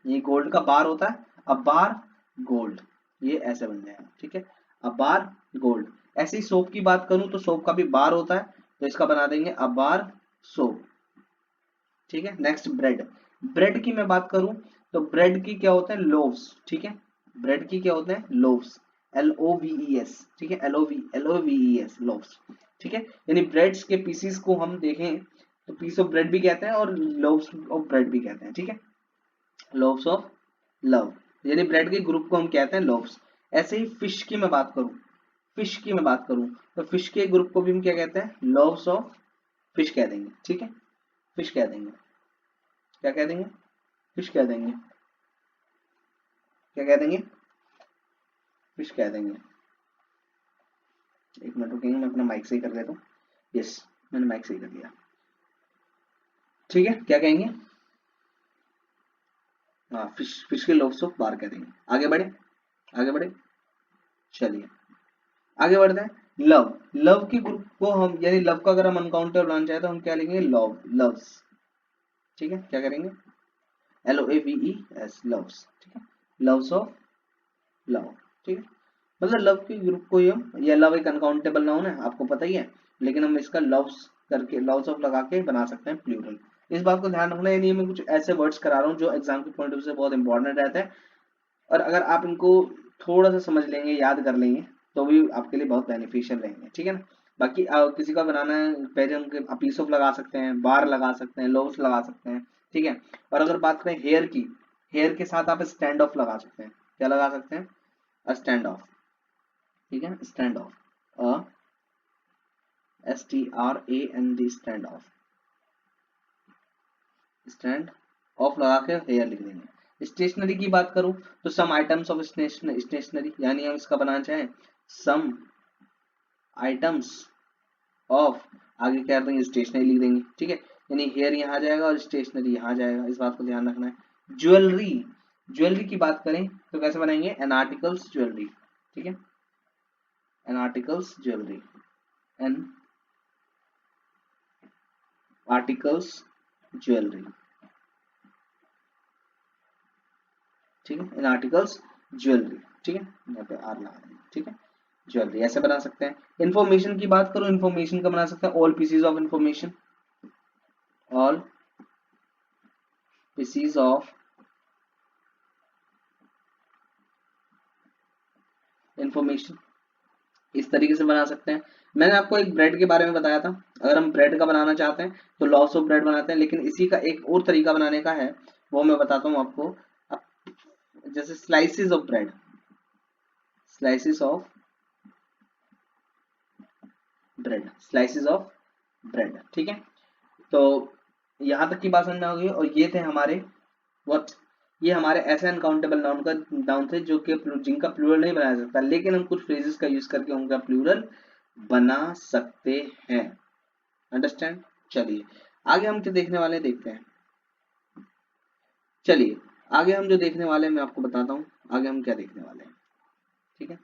Speaker 1: ये गोल्ड का बार होता है, अ बार गोल्ड, ये ऐसे बन जाएगा, ठीक है, अ बार गोल्ड। ऐसे ही सोप की बात करूं तो सोप का भी बार होता है, तो इसका बना देंगे अ बार सोप, ठीक है। नेक्स्ट ब्रेड, ब्रेड की मैं बात करूं तो ब्रेड की क्या होते हैं, लोव्स, ठीक है, ब्रेड की क्या होते हैं, लोव्स, LOVES, ठीक है, LOVES लोव्स, ठीक है। यानी ब्रेड्स के पीसीस को हम देखें तो पीस ऑफ ब्रेड भी कहते हैं और लोव्स ऑफ ब्रेड भी कहते हैं, ठीक है, लोव्स ऑफ लव, यानी ब्रेड के ग्रुप को हम कहते हैं लोव्स। ऐसे ही फिश की मैं बात करूं, फिश की मैं बात करूं तो फिश के ग्रुप को भी हम क्या कहते हैं, लोव्स ऑफ फिश कह देंगे, ठीक है, फिश कह देंगे, क्या कह देंगे, फिश कह देंगे, क्या कह देंगे, फिश कह देंगे। एक मिनट रुकेंगे, मैं अपना माइक सही कर लेता हूँ, यस, मैंने माइक सही कर लिया, ठीक है, क्या कहेंगे, हाँ फिश, फिश के लोव्स ऑफ बार कह देंगे। आगे बढ़े, आगे बढ़े, चलिए आगे बढ़ते हैं। लव, लव के ग्रुप को हम, यानी लव का अगर हम अनकाउंटेबल बनाना चाहे तो हम क्या लिखेंगे, लव, लव्स, ठीक है, क्या करेंगे, LOVES लव्स, ठीक है, लव्स ऑफ लव, ठीक है। मतलब लव के ग्रुप को ही हम, या लव एक अनकाउंटेबल नाउन है आपको पता ही है, लेकिन हम इसका लव्स करके, लव्स ऑफ लगा के बना सकते हैं प्लूरल। इस बात को ध्यान रखना है, यानी मैं कुछ ऐसे वर्ड्स करा रहा हूँ जो एग्जाम के पॉइंट ऑफ व्यू से बहुत इंपॉर्टेंट रहते हैं, और अगर आप इनको थोड़ा सा समझ लेंगे, याद कर लेंगे, तो भी आपके लिए बहुत बेनिफिशियल रहेंगे, ठीक है ना। बाकी किसी का बनाना है, पहले हम पीस ऑफ लगा सकते हैं, बार लगा सकते हैं, लोव्स लगा सकते हैं, ठीक है। और अगर बात करें हेयर की, हेयर के साथ आप स्टैंड ऑफ लगा सकते हैं, क्या लगा सकते हैं, स्टैंड ऑफ, ठीक है, stand of, STRAND, stand of, stand of लगा के हेयर लिख देंगे। स्टेशनरी की बात करूं तो सम आइटम्स ऑफ स्टेशनरी, यानी हम इसका बनाना चाहें सम आइटम्स ऑफ, आगे क्या कर देंगे, स्टेशनरी लिख देंगे, ठीक है, यानी हेयर यहाँ आ जाएगा और स्टेशनरी यहाँ आ जाएगा, इस बात को ध्यान रखना है। ज्वेलरी, ज्वेलरी की बात करें तो कैसे बनाएंगे, एन आर्टिकल्स ज्वेलरी, ठीक है, an articles jewellery, an articles jewellery, ठीक है, इन आर्टिकल्स ज्वेलरी, ठीक है, यहाँ पे आर लगा देंगे, ठीक है, ज्वेलरी ऐसे बना सकते हैं। इंफॉर्मेशन की बात करो, इंफॉर्मेशन का बना सकते हैं all PCs of information, all PCs of information, इस तरीके से बना सकते हैं। मैंने आपको एक ब्रेड के बारे में बताया था, अगर हम ब्रेड का बनाना चाहते हैं तो लॉस ऑफ ब्रेड बनाते हैं, लेकिन इसी का एक और तरीका बनाने का है, वो मैं बताता हूँ आपको। जैसे slices of bread, slices of bread, slices of bread, ठीक है। तो यहाँ तक की बात समझ में आ गई, और ये थे हमारे व्हाट, ये हमारे ऐसे अनकाउंटेबल नाउन का नाउन थे जो कि जिनका प्लूरल नहीं बनाया सकता, लेकिन हम कुछ फ्रेजेस का यूज करके उनका प्लूरल बना सकते हैं, अंडरस्टैंड। चलिए आगे हम क्या देखने वाले हैं, देखते हैं। चलिए आगे हम जो देखने वाले हैं मैं आपको बताता हूँ, आगे हम क्या देखने वाले हैं, ठीक है,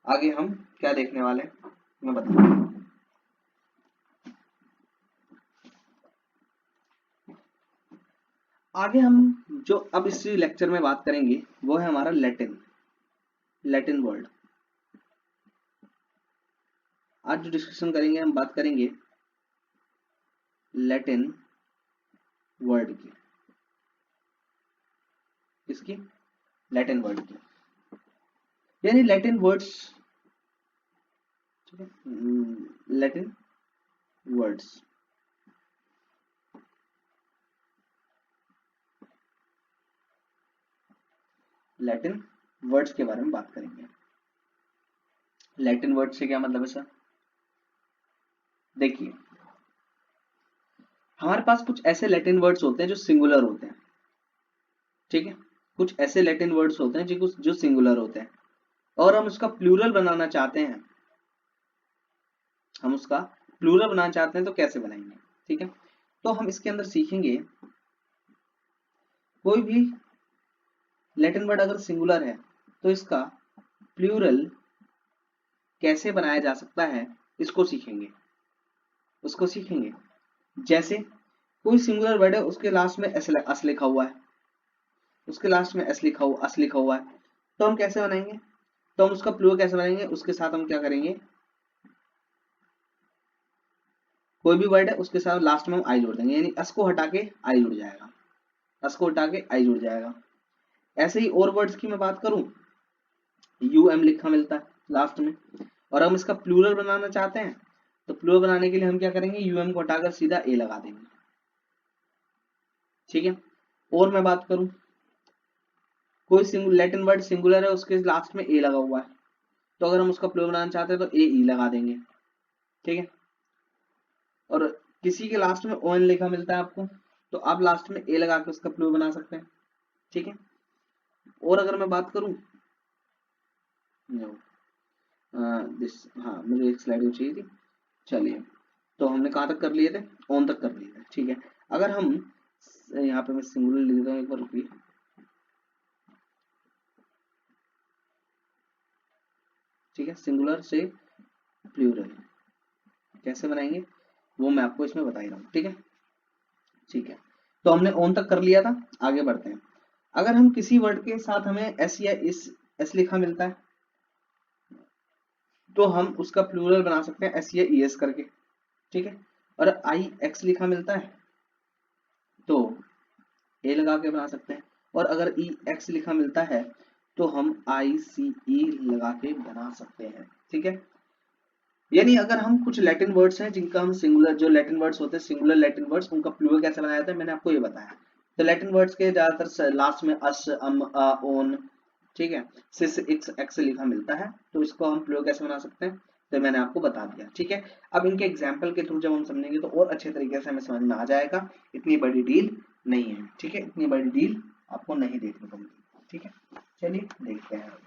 Speaker 1: आगे हम क्या देखने वाले हैं मैं बताता हूँ। आगे हम जो अब इस लेक्चर में बात करेंगे वो है हमारा लैटिन, लैटिन वर्ड। आज जो डिस्कशन करेंगे हम बात करेंगे लैटिन वर्ड की, किसकी, लैटिन वर्ड की, यानी लैटिन वर्ड्स, ठीक है, लैटिन वर्ड्स, लैटिन वर्ड्स के बारे में बात करेंगे। लैटिन वर्ड से क्या मतलब है सर, देखिए हमारे पास कुछ ऐसे लैटिन वर्ड्स होते हैं जो सिंगुलर होते हैं, ठीक है, कुछ ऐसे लैटिन वर्ड्स होते हैं जो सिंगुलर होते हैं, और हम उसका प्लूरल बनाना चाहते हैं, हम उसका प्लूरल बनाना चाहते हैं तो कैसे बनाएंगे, ठीक है। तो हम इसके अंदर सीखेंगे कोई भी लैटिन वर्ड अगर सिंगुलर है तो इसका प्लूरल कैसे बनाया जा सकता है, इसको सीखेंगे, उसको सीखेंगे। जैसे कोई सिंगुलर वर्ड है, उसके लास्ट में अस लिखा हुआ है, उसके लास्ट में अस लिखा हुआ है, तो हम कैसे बनाएंगे, तो हम उसका प्लूरल कैसे बनाएंगे, उसके साथ हम क्या करेंगे, कोई भी वर्ड है उसके साथ लास्ट में हम आई जोड़ देंगे, यानी अस को हटा के आई जुड़ जाएगा, अस को हटा के आई जुड़ जाएगा। ऐसे ही और वर्ड्स की मैं बात करूं, यू एम लिखा मिलता है लास्ट में, और हम इसका प्लूरल बनाना चाहते हैं, तो प्लूरल बनाने के लिए हम क्या करेंगे, यू एम को हटाकर सीधा ए लगा देंगे, ठीक है। और मैं बात करूं, कोई लैटिन वर्ड सिंगुलर है, उसके लास्ट में ए लगा हुआ है, तो अगर हम उसका प्लूरल बनाना चाहते हैं तो ए ई लगा देंगे, ठीक है। और किसी के लास्ट में ओ एन लिखा मिलता है आपको, तो आप लास्ट में ए लगा के उसका प्लूरल बना सकते हैं, ठीक है। और अगर मैं बात करूं दिस, हाँ मुझे एक स्लाइड चाहिए थी, चलिए, तो हमने कहाँ तक कर लिए थे, ऑन तक कर लिए थे, ठीक है। अगर हम यहाँ पे मैं सिंगुलर लिख देता हूँ, एक बार रुकिए, ठीक है, सिंगुलर से प्लूरल कैसे बनाएंगे वो मैं आपको इसमें बता ही रहा हूँ, ठीक है, ठीक है। तो हमने ऑन तक कर लिया था, आगे बढ़ते हैं। अगर हम किसी वर्ड के साथ हमें एस या इस एस लिखा मिलता है, तो हम उसका प्लूरल बना सकते हैं एस या ई एस करके, ठीक है। और आई एक्स लिखा मिलता है तो ए लगा के बना सकते हैं, और अगर ई एक्स लिखा मिलता है तो हम आई सी ई लगा के बना सकते हैं, ठीक है। यानी अगर हम कुछ लैटिन वर्ड्स हैं जिनका हम सिंगुलर, जो लैटिन वर्ड्स होते हैं सिंगुलर लैटिन वर्ड्स, उनका प्लूरल कैसे बनाया जाता है मैंने आपको ये बताया। तो लैटिन वर्ड्स के ज्यादातर लास्ट में अस अम ओन, ठीक है, सिस इक्स एक्स लिखा मिलता है, तो इसको हम प्लूरल कैसे बना सकते हैं, तो मैंने आपको बता दिया, ठीक है। अब इनके एग्जाम्पल के थ्रू जब हम समझेंगे तो और अच्छे तरीके से हमें समझ में आ जाएगा, इतनी बड़ी डील नहीं है, ठीक है, इतनी बड़ी डील आपको नहीं देखने को मिलेगी, ठीक है। चलिए देखते हैं,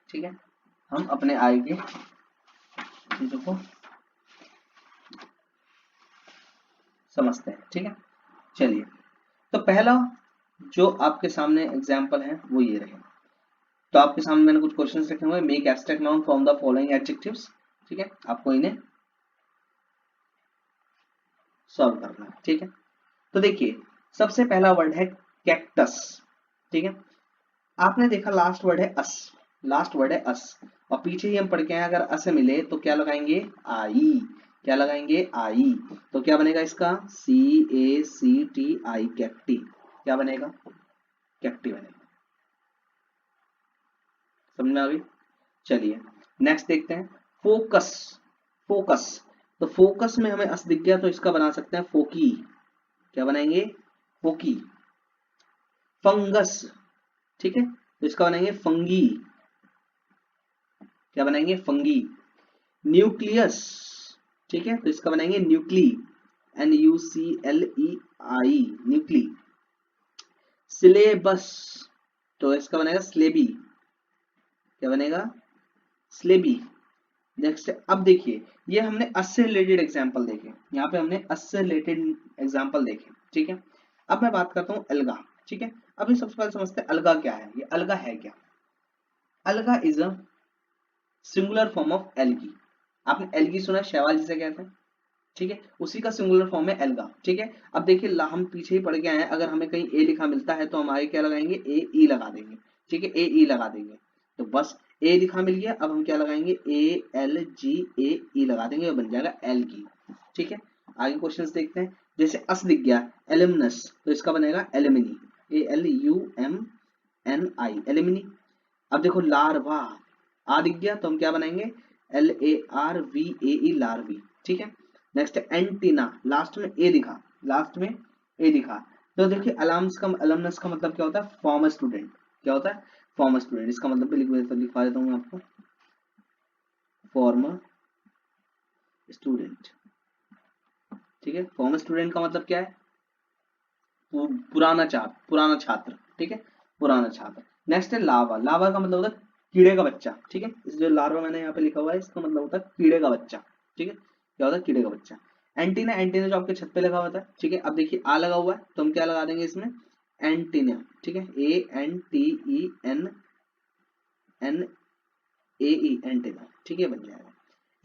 Speaker 1: ठीक है, हम अपने आगे चीजों को समझते हैं, ठीक है। चलिए, तो पहला जो आपके सामने एग्जाम्पल है वो ये रहे। तो आपके सामने मैंने कुछ क्वेश्चंस रखे हुए हैं, make abstract noun from the following adjectives, ठीक है, आपको इन्हें सॉल्व करना है, ठीक है। तो देखिए, सबसे पहला वर्ड है कैक्टस, ठीक है। आपने देखा लास्ट वर्ड है अस, लास्ट वर्ड है अस, और पीछे ही हम पढ़ के आए अगर अस मिले तो क्या लगाएंगे, आई, क्या लगाएंगे, आई, तो क्या बनेगा इसका, सी ए सी टी आई, कैक्टी, क्या बनेगा, कैक्टी बनेगा, समझ में आ गई। चलिए नेक्स्ट देखते हैं, फोकस, फोकस, तो फोकस में हमें अस दिख गया तो इसका बना सकते हैं फोकी, क्या बनाएंगे, फोकी। फंगस, ठीक है, तो इसका बनाएंगे फंगी, क्या बनाएंगे, फंगी। न्यूक्लियस, ठीक है, तो इसका बनाएंगे nuclei, N U C L E I, nuclei. Syllabus, तो इसका बनेगा स्लेबी, क्या बनेगा, स्लेबी। नेक्स्ट, अब देखिए, ये हमने अस से रिलेटेड एग्जांपल देखे, यहाँ पे हमने अस से रिलेटेड एग्जांपल देखे, ठीक है। अब मैं बात करता हूँ अलगा, ठीक है। अभी सबसे पहले समझते हैं अलगा क्या है, ये अलगा है क्या। अलगा is a singular form of algae, आपने एल्गी सुना, शैवाल जिसे कहते हैं, ठीक है, उसी का सिंगुलर फॉर्म है एल्गा, ठीक है। अब देखिए हम पीछे ही पढ़ के आए हैं, अगर हमें कहीं ए लिखा मिलता है तो हम आगे क्या लगाएंगे, ए ई लगा देंगे, ठीक है, ए ई लगा देंगे, तो बस ए लिखा मिल गया, अब हम क्या लगाएंगे, ए एल जी ए ई लगा देंगे, बन जाएगा एल्गी, ठीक है। आगे क्वेश्चंस देखते हैं, जैसे अस दिख गया, एलिमनस, तो इसका बनेगा alumni, A L U M N I, alumni. अब देखो लार्वा, आ दिख गया तो हम क्या बनाएंगे, L A R V A E, larvae, ठीक है। नेक्स्ट एंटीना, लास्ट में ए दिखा, लास्ट में ए दिखा, तो देखिए अलाम्स का, अलमनस का मतलब क्या होता है, फॉर्मर स्टूडेंट, क्या होता है, फॉर्मर स्टूडेंट, इसका मतलब भी लिखवा देता हूँ आपको, फॉर्मर स्टूडेंट, ठीक है। फॉर्मर स्टूडेंट का मतलब क्या है, पुराना छात्र, ठीक है, पुराना छात्र। नेक्स्ट है लावा, लावा का मतलब होता है कीड़े का बच्चा, ठीक है। इस जो लार्वा मैंने यहाँ पे लिखा हुआ है इसका मतलब होता है कीड़े का बच्चा, ठीक है, क्या होता है कीड़े का बच्चा। एंटीना, एंटीना जो आपके छत पे लगा होता है, ठीक है। अब देखिए आ लगा हुआ है तो हम क्या लगा देंगे इसमें, एंटीना, ठीक है, ANTENNAE, एंटीना, ठीक है, बन जाएगा।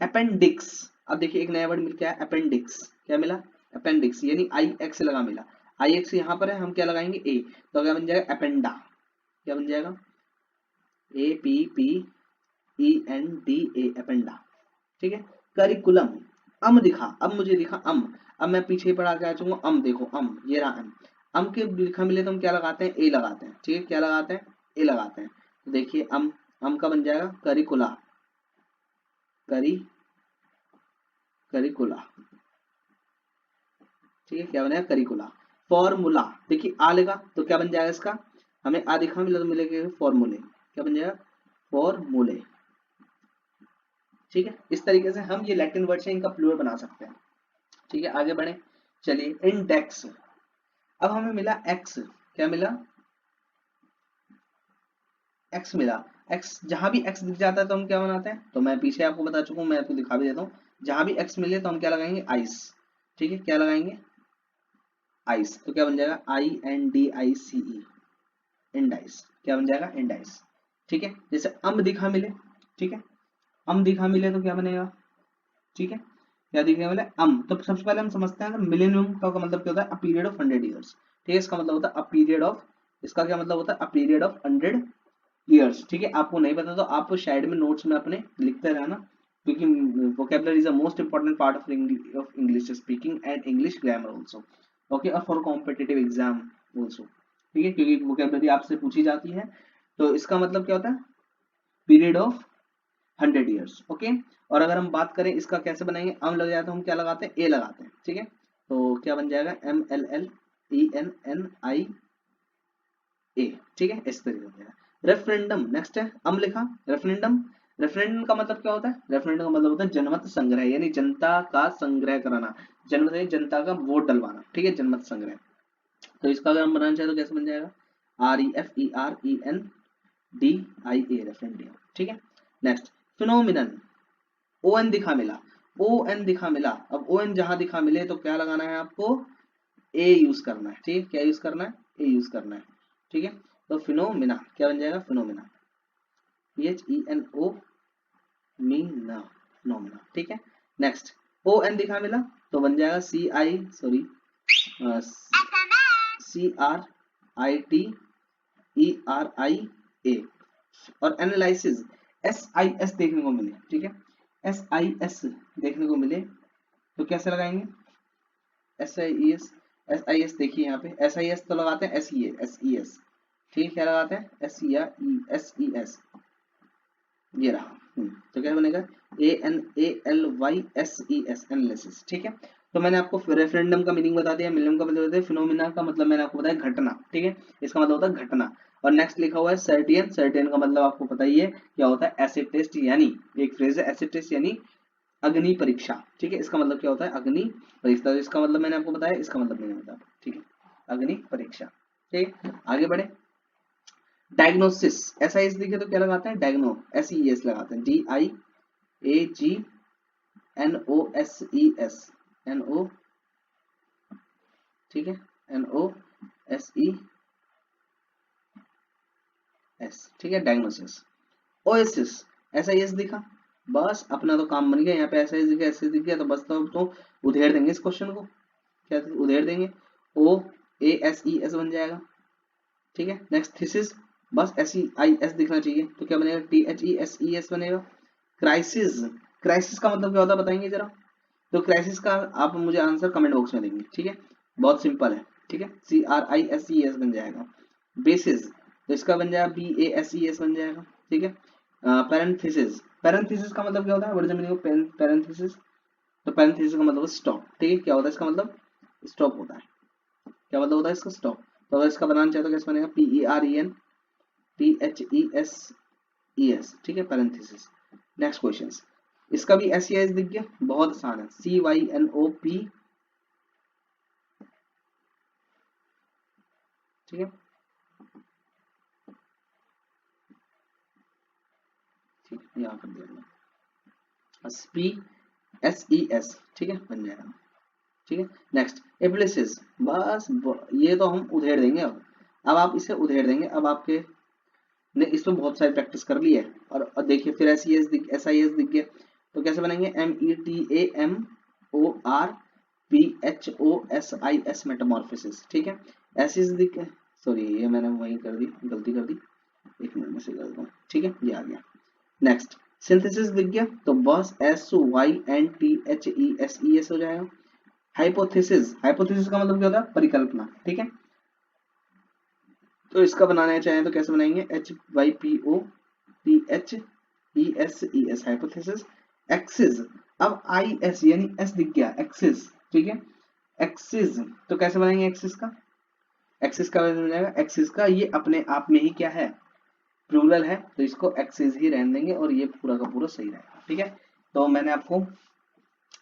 Speaker 1: अपेंडिक्स, अब देखिए एक नया वर्ड मिल गया है अपेंडिक्स, क्या मिला, अपेंडिक्स, यानी IX लगा मिला, IX यहाँ पर है, हम क्या लगाएंगे A, तो क्या बन जाएगा अपेंडा, क्या बन जाएगा APPENDA, अपेंडा, ठीक है। करिकुलम, दिखा, अब मुझे दिखा अब मैं पीछे पढ़ा के आ चुका हूँ, देखो ये रहा अम के लिखा मिले तो हम क्या लगाते हैं, ए लगाते हैं, ठीक है, क्या लगाते हैं, ए लगाते हैं। तो देखिए अम का बन जाएगा करिकुला, करिकुला, ठीक है, क्या बनेगा करिकुला। फॉर्मूला, देखिए आ लेगा तो क्या बन जाएगा इसका, हमें आ दिखा मिला तो मिलेगा फॉर्मूले, क्या बन जाएगा फॉर्मूले, ठीक है। इस तरीके से हम ये लैटिन वर्ड से इनका प्लूरल बना सकते हैं, ठीक है। आगे बढ़े, चलिए इंडेक्स, अब हमें मिला एक्स, क्या मिला, एक्स मिला। एक्स, जहां भी एक्स दिख जाता है तो हम क्या बनाते हैं, तो मैं पीछे आपको बता चुका हूँ, मैं आपको दिखा भी देता हूँ, जहां भी एक्स मिले तो हम क्या लगाएंगे आइस, ठीक है, क्या लगाएंगे आइस, तो क्या बन जाएगा INDICE, इंडाइस, क्या बन जाएगा इंडाइस, ठीक है। जैसे दिखा मिले, ठीक है, दिखा मिले तो क्या बनेगा, ठीक है, क्या दिखेगा मिले तो सबसे पहले हम समझते हैं मिलेनियम का मतलब क्या होता है, अ पीरियड ऑफ 100 ईयर्स, ठीक है, इसका मतलब होता है अ पीरियड ऑफ, इसका क्या मतलब होता है अ पीरियड ऑफ 100 ईयर्स, ठीक है। आपको नहीं पता तो आप साइड में नोट्स में अपने लिखते रहना, क्योंकि vocabulary is a most important part of English speaking and English grammar also, okay, और for competitive exam also, ठीक है, क्योंकि vocabulary आपसे पूछी जाती है। तो इसका मतलब क्या होता है पीरियड ऑफ 100 ईयर्स, ओके। और अगर हम बात करें इसका कैसे बनाएंगे, लग जाए तो हम क्या लगाते हैं, ए लगाते हैं, ठीक है। तो क्या बन जाएगा MLLENNI, ठीक है, इस तरीके से। रेफरेंडम, नेक्स्ट है लिखा, रेफरेंडम, रेफरेंडम का मतलब क्या होता है, रेफरेंडम का मतलब होता है जनमत संग्रह, यानी जनता का संग्रह कराना, जनमत जनता का वोट डलवाना, ठीक है, जनमत संग्रह। तो इसका अगर हम बनाना चाहे तो कैसे बन जाएगा REFERENDIA, रेफरेंडियम, ठीक है। नेक्स्ट फिनोमिनन, ON दिखा मिला, ON दिखा मिला, अब ON जहां दिखा मिले तो क्या लगाना है आपको, A यूज करना है, ठीक है, क्या यूज करना है, A यूज करना है, ठीक है। तो फिनोमिना क्या बन जाएगा, फिनोमिना, PHENO, मीना, फिनोमिना, ठीक है। नेक्स्ट ON दिखा मिला तो बन जाएगा CRITERIA, और एनालिसिस SIS देखने को मिले, ठीक है, SIS देखने को मिले तो कैसे लगाएंगे SIS देखिए यहाँ पे SIS तो लगाते हैं SES, ठीक है, क्या लगाते हैं SES, ये रहा, तो क्या बनेगा ANALYSES, एनालिसिस, ठीक है। तो मैंने आपको रेफरेंडम का मीनिंग बता दिया, मिलियम का मतलब होता है, फिनोमिना का मतलब मैंने आपको बताया घटना, ठीक है, इसका मतलब होता है घटना। और नेक्स्ट लिखा हुआ है सर्टियन, सर्टियन का मतलब आपको पता ही है क्या होता है, एसिड टेस्ट, यानी एक फ्रेज है एसिड टेस्ट यानी अग्नि परीक्षा, ठीक है, इसका मतलब क्या होता है अग्नि परीक्षा, तो इसका मतलब मैंने आपको बताया, इसका मतलब मैंने बताया, ठीक है, अग्नि परीक्षा, ठीक है। आगे बढ़े, डायग्नोसिस, SIS दिखे तो क्या लगाते हैं SES लगाते हैं, DIAGNOSES, ठीक है, NOSES, ठीक है, डायग्नोसिस। ओएसिस, SIS दिखा, बस अपना तो काम बन गया, यहाँ पे SIS दिखा, SIS दिख गया तो बस तो उधेड़ देंगे इस क्वेश्चन को, क्या उधेड़ देंगे, OASES बन जाएगा, ठीक है। नेक्स्ट थीसिस, बस SEIS दिखना चाहिए तो क्या बनेगा THESES बनेगा। क्राइसिस, क्राइसिस का मतलब क्या होता है बताएंगे जरा, तो क्राइसिस का आप मुझे आंसर कमेंट बॉक्स में देंगे, ठीक है, बहुत सिंपल है, ठीक है, CRISES बन जाएगा। बेसिस, तो इसका बन जाएगा BASES बन जाएगा, ठीक है। पैरेंथेसिस, पैरेंथेसिस का मतलब क्या होता है, what is the meaning of parenthesis, तो पैरेंथेसिस का मतलब स्टॉप, ठीक है, क्या होता है इसका मतलब स्टॉप होता है, क्या मतलब होता है इसका स्टॉप। तो अगर इसका बनाना चाहे तो कैसे बनेगा PERENTHESES, ठीक है, पैरेंथेसिस। नेक्स्ट क्वेश्चन, इसका भी SES दिख गया, बहुत आसान है, CYNOP ठीक है, ठीक है, यहाँ कर दिया SPSES, ठीक है, बन जाएगा। ठीक है, नेक्स्ट एप्लिसिस, बस ये तो हम उधेड़ देंगे। अब आप इसे उधेड़ देंगे। अब आपके ने इसमें बहुत सारी प्रैक्टिस कर ली है। और देखिए फिर SIS दिख गया, तो कैसे बनाएंगे? METAMORPHOSIS Metamorphosis. ठीक है, एसिस दिख, सॉरी ये मैंने वही कर दी, गलती कर दी, एक मिनट में से कर दूँ। ठीक है, ये आ गया। नेक्स्ट सिंथेसिस दिख गया, तो बस SYNTHESES हो जाएगा। हाइपोथेसिस, हाइपोथेसिस का मतलब क्या होता है? परिकल्पना। ठीक है, तो इसका बनाना चाहें तो कैसे बनाएंगे? HYPOTHESES hypothesis. एक्सिस, अब IS यानी S दिख गया, एक्सिस। ठीक है, एक्सिस तो कैसे बनाएंगे? एक्सिस का, एक्सिस का बन जाएगा, एक्सिस का ये अपने आप में ही क्या है? प्लूरल है, तो इसको एक्सिस ही रहने देंगे और ये पूरा का पूरा सही रहेगा। ठीक है, तो मैंने आपको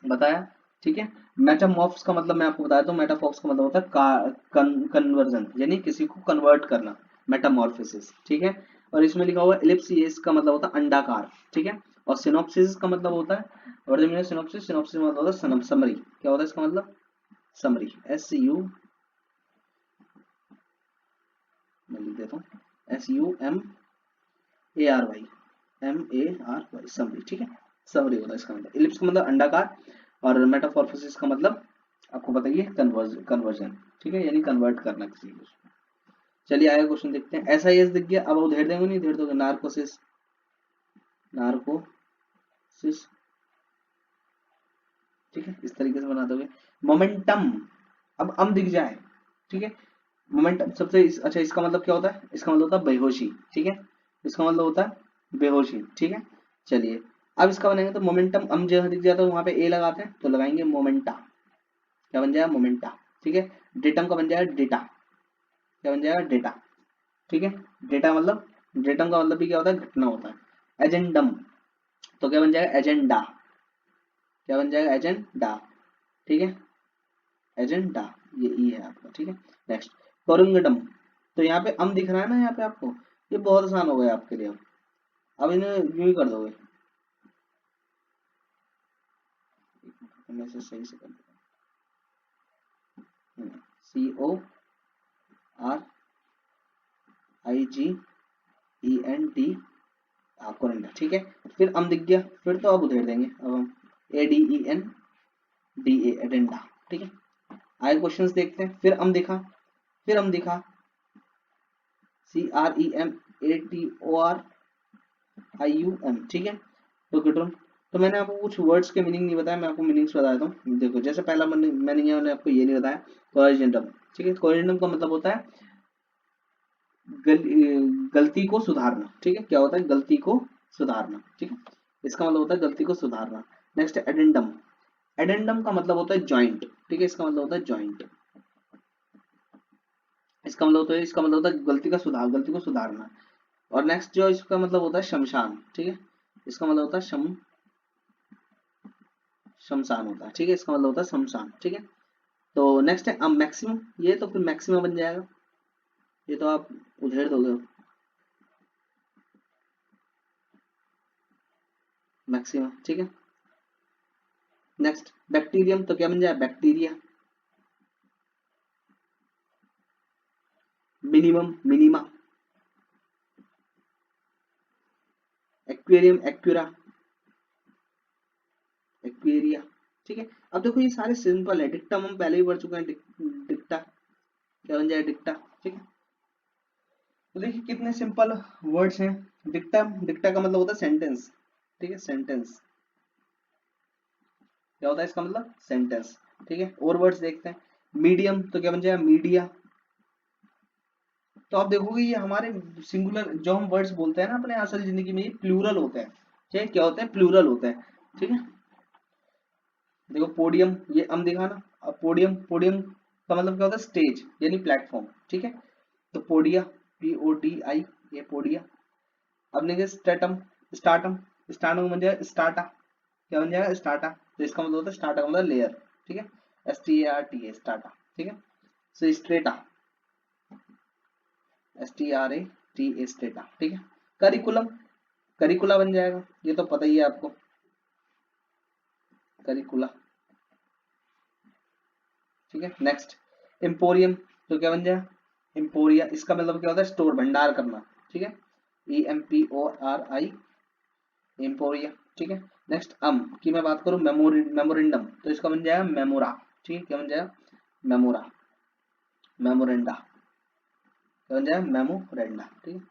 Speaker 1: बताया। ठीक है, मेटामॉर्फ्स का मतलब मैं आपको बताया, तो मेटामॉर्फ्स का मतलब होता है कन्वर्जन, यानी किसी को कन्वर्ट करना, मेटामॉर्फोसिस। ठीक है, और इसमें लिखा हुआ एलिप्स, ये इसका मतलब होता है अंडाकार। ठीक है, और सिनॉप्सिस का मतलब होता है, और सिनॉप्सिस, सिनॉप्सिस का मतलब होता है समरी। क्या होता है इसका मतलब? समरी। SU, मैं लिख देता हूँ SUMARY समरी। ठीक है, समरी होता है इसका मतलब। इलिप्स का मतलब अंडाकार, और मेटामॉर्फोसिस का मतलब आपको बताइए कन्वर्जन। ठीक है, यानी कन्वर्ट करना किसी को। चलिए आगे क्वेश्चन देखते हैं। SIS दिख गया, अब उधेड़ देंगे नहीं उधेड़ दोगे? Narcosis, narcosis. ठीक है, इस तरीके से बना दोगे। मोमेंटम, अब दिख जाए। ठीक है, मोमेंटम सबसे अच्छा इसका मतलब क्या होता है? इसका मतलब होता है बेहोशी। ठीक है, इसका मतलब होता है बेहोशी। ठीक है, चलिए अब इसका बनाएंगे, तो मोमेंटम हम जहाँ दिख जाता है वहां पे ए लगाते हैं, तो लगाएंगे मोमेंटा। क्या बन जाएगा? मोमेंटा। ठीक है, डेटम का बन जाएगा डेटा। क्या बन जाएगा? डेटा। ठीक है, डेटा मतलब, डेटम का मतलब भी क्या होता है? घटना होता है। एजेंडम, तो क्या बन जाएगा? एजेंडा। क्या बन जाएगा? एजेंडा। ठीक है, एजेंडा, ये ई है आपका। ठीक है, नेक्स्ट कोरुंगडम, तो यहाँ पे दिख रहा है ना, यहाँ पे आपको, ये बहुत आसान हो गया आपके लिए। अब इन्हें यूं ही कर दोगे, मैं इसे सही से कर देता हूँ। CORIGENT, कोरिंडा। ठीक है, फिर दिख गया, फिर तो अब उधेड़ देंगे। अब हम ADENDA, एडेंडा। ठीक है, आगे क्वेश्चंस देखते हैं। फिर दिखा, फिर दिखा CREMATORIUM। ठीक है, तो गिटोन, तो मैंने आपको कुछ वर्ड्स के मीनिंग नहीं बताया, मैं आपको मीनिंग्स बता देता हूँ। देखो, जैसे पहला मैंने आपको ये नहीं बताया, कोरिजेंडम। ठीक है, कोरिजेंडम का मतलब होता है गलती को सुधारना। ठीक है, क्या होता है? गलती को सुधारना। ठीक है, इसका मतलब होता है गलती को सुधारना। नेक्स्ट एडेंडम, एडेंडम का मतलब होता है जॉइंट। ठीक है, इसका मतलब होता है जॉइंट। इसका मतलब होता है, इसका मतलब होता है गलती का सुधार, गलती को सुधारना। और नेक्स्ट जो इसका मतलब होता है शमशान। ठीक है, इसका मतलब होता है शमशान होता है। ठीक है, इसका मतलब होता है शमशान। ठीक है, तो नेक्स्ट है मैक्सिमम, ये तो फिर मैक्सिमम बन जाएगा, ये तो आप उधेड़ दोगे मैक्सिमम। ठीक है, नेक्स्ट बैक्टीरियम, तो क्या बन जाए? Bacteria. Minimum, minima. Aquarium, Acura, aquaria. ठीक है, अब देखो ये सारे सिंपल है। डिक्टम हम पहले ही पढ़ चुके हैं, डिक्टा। क्या बन जाए? डिक्टा। ठीक है, तो देखिए कितने सिंपल वर्ड्स हैं। डिक्टा, डिक्टा का मतलब होता है सेंटेंस। ठीक है, सेंटेंस। क्या होता है इसका मतलब? सेंटेंस। ठीक है, और वर्ड्स देखते हैं। मीडियम, तो क्या बन जाएगा? मीडिया। तो आप देखोगे ये हमारे सिंगुलर जो हम वर्ड्स बोलते हैं ना अपने असल जिंदगी में, ये प्लूरल होते हैं। ठीक है, क्या होते हैं? प्लूरल होते हैं। ठीक है, देखो पोडियम, ये दिखा ना। अब पोडियम, पोडियम का मतलब क्या होता है? स्टेज यानी प्लेटफॉर्म। ठीक है, तो पोडिया, PODI, ये पोडिया। अब देखिए स्टेटम, स्टार्टम, स्टार्टम बन जाएगा स्टार्टा। क्या बन जाएगा? स्टार्टा। तो इसका मतलब होता है स्टार्टा का मतलब लेयर। ठीक है, STARTA, स्टार्टा। ठीक है, सो स्ट्रेटा, STRATA स्टेटा, ठीक है। करिकुलम, करिकुला बन जाएगा, ये तो पता ही है आपको, करिकुला, ठीक है। नेक्स्ट एम्पोरियम, तो क्या बन जाएगा, एम्पोरिया, इसका मतलब क्या होता है, स्टोर, भंडार करना, ठीक है, EMPORI, एम्पोरिया, ठीक है। नेक्स्ट की मैं बात करूं, मेमोरेंडम, तो इसका बन जाएगा मेमोरा, ठीक है, क्या बन जाएगा, मेमोरा, मेमोरेंडा, क्या बन जाएगा, मेमोरेंडा, ठीक है,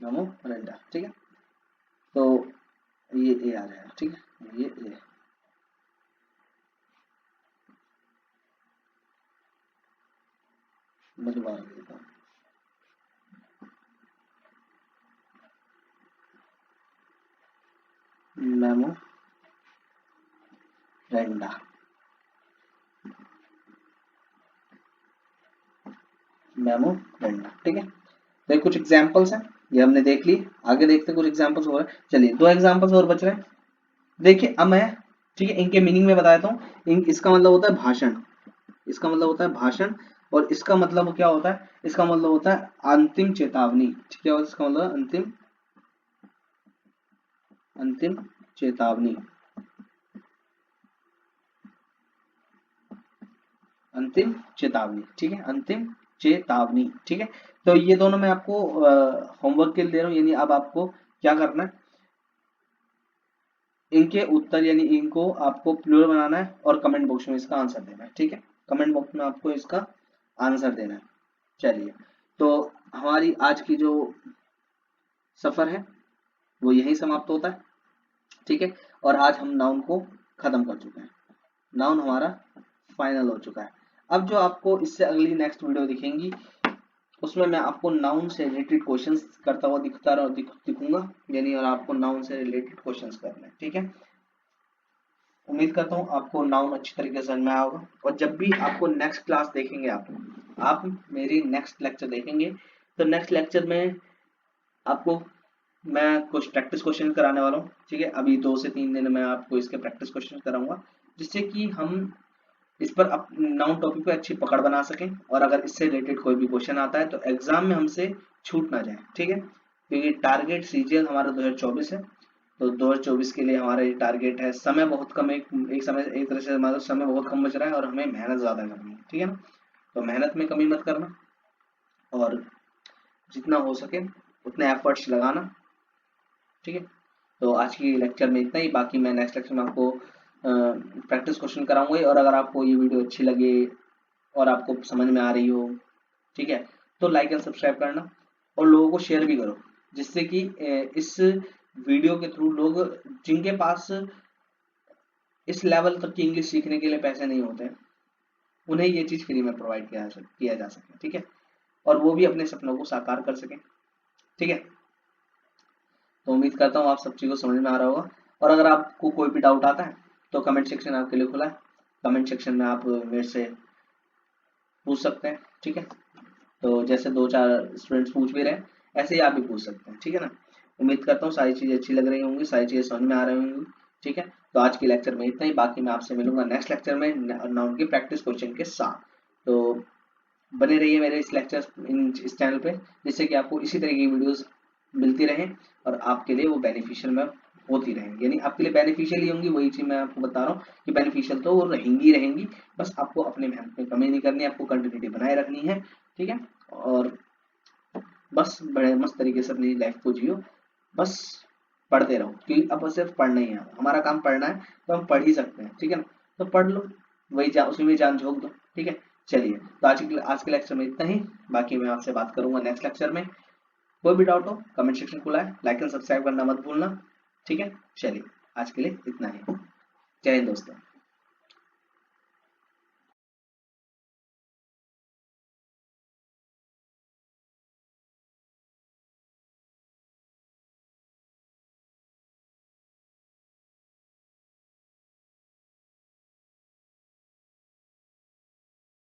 Speaker 1: मेमोरेंडा, ठीक है। तो ये ए आ जाएगा, ठीक है, ये ए, मैं दोबारा देता हूँ, मेमोरेंडा, मेमोरेंडा, ठीक है। तो ये कुछ एग्जांपल्स हैं, ये हमने देख ली, आगे देखते हैं कुछ एग्जांपल्स और, चलिए 2 एग्जांपल्स और बच रहे हैं। देखिए अब मैं, ठीक है, इनके मीनिंग में बता देता हूँ। इसका मतलब होता है भाषण, इसका मतलब होता है भाषण, और इसका मतलब क्या होता है, इसका मतलब होता है अंतिम चेतावनी, ठीक है, इसका मतलब अंतिम, अंतिम चेतावनी, अंतिम चेतावनी, ठीक है, अंतिम चेतावनी, ठीक है। तो ये दोनों मैं आपको होमवर्क के लिए दे रहा हूँ, यानी अब आपको क्या करना है, इनके उत्तर यानी इनको आपको प्लूरल बनाना है और कमेंट बॉक्स में इसका आंसर देना है, ठीक है, कमेंट बॉक्स में आपको इसका आंसर देना है। चलिए, तो हमारी आज की जो सफर है वो यहीं समाप्त होता है, ठीक है। और आज हम नाउन को खत्म कर चुके हैं, नाउन हमारा फाइनल हो चुका है। अब जो आपको इससे अगली नेक्स्ट वीडियो दिखेंगी, उसमें मैं आपको नाउन से रिलेटेड क्वेश्चंस करता हुआ दिखूंगा, यानी और आपको नाउन से रिलेटेड क्वेश्चंस करने हैं, ठीक है। उम्मीद करता हूँ आपको नाउन अच्छी तरीके से समझ में आया होगा, और जब भी आपको नेक्स्ट क्लास देखेंगे, आप मेरी नेक्स्ट लेक्चर देखेंगे, तो नेक्स्ट लेक्चर में आपको मैं कुछ प्रैक्टिस क्वेश्चन कराने वाला हूँ, ठीक है। अभी 2 से 3 दिन में आपको इसके प्रैक्टिस क्वेश्चन कराऊंगा, जिससे कि हम इस पर नाउन टॉपिक पे अच्छी पकड़ बना सकें, और अगर इससे रिलेटेड कोई भी क्वेश्चन आता है तो एग्जाम में हमसे छूट ना जाए, ठीक है। क्योंकि टारगेट सीजीएल हमारा 2024 है, तो 2024 के लिए हमारा ये टारगेट है। समय बहुत कम है, एक समय, एक तरह से हमारा समय बहुत कम बच रहा है, और हमें मेहनत ज्यादा करनी है, ठीक है ना। तो मेहनत में कमी मत करना, और जितना हो सके उतने एफर्ट्स लगाना, ठीक है। तो आज की लेक्चर में इतना ही, बाकी मैं नेक्स्ट लेक्चर में आपको प्रैक्टिस क्वेश्चन कराऊंगा। और अगर आपको ये वीडियो अच्छी लगे और आपको समझ में आ रही हो, ठीक है, तो लाइक एंड सब्सक्राइब करना, और लोगों को शेयर भी करो, जिससे कि इस वीडियो के थ्रू लोग, जिनके पास इस लेवल तक की इंग्लिश सीखने के लिए पैसे नहीं होते, उन्हें ये चीज फ्री में प्रोवाइड किया जा सके, ठीक है, और वो भी अपने सपनों को साकार कर सके, ठीक है। तो उम्मीद करता हूँ आप सब चीज़ को समझ में आ रहा होगा, और अगर आपको कोई भी डाउट आता है तो कमेंट सेक्शन आपके लिए खुला है, कमेंट सेक्शन में आप मेरे से पूछ सकते हैं, ठीक है। तो जैसे 2-4 स्टूडेंट्स पूछ भी रहे हैं, ऐसे ही आप भी पूछ सकते हैं, ठीक है ना। उम्मीद करता हूँ सारी चीज़ें अच्छी लग रही होंगी, सारी चीज़ें समझ में आ रही होंगी, ठीक है। तो आज के लेक्चर में इतना ही, बाकी मैं आपसे मिलूंगा नेक्स्ट लेक्चर में नाउन की प्रैक्टिस क्वेश्चन के साथ। तो बने रहिए मेरे इस चैनल पे, जिससे कि आपको इसी तरह की वीडियोस मिलती रहें, और आपके लिए वो बेनिफिशियल में होती रहेंगी, यानी आपके लिए बेनिफिशियल ही होंगी, वही चीज मैं आपको बता रहा हूँ कि बेनिफिशियल तो वो रहेंगी रहेंगी। बस आपको अपने मेहनत में कमी नहीं करनी है, आपको कंटिन्यूटी बनाए रखनी है, ठीक है। और बस बड़े मस्त तरीके से अपनी लाइफ को जियो, बस पढ़ते रहो, क्योंकि अब सिर्फ पढ़ना ही है, हमारा काम पढ़ना है, तो हम पढ़ ही सकते हैं, ठीक है ना। तो पढ़ लो, उसी में जान झोंक दो, ठीक है। चलिए, तो आज के लेक्चर में इतना ही, बाकी मैं आपसे बात करूंगा नेक्स्ट लेक्चर में। कोई भी डाउट हो कमेंट सेक्शन खुला है, लाइक एंड सब्सक्राइब करना मत भूलना, ठीक है। चलिए, आज के लिए इतना ही, जय हिंद दोस्तों।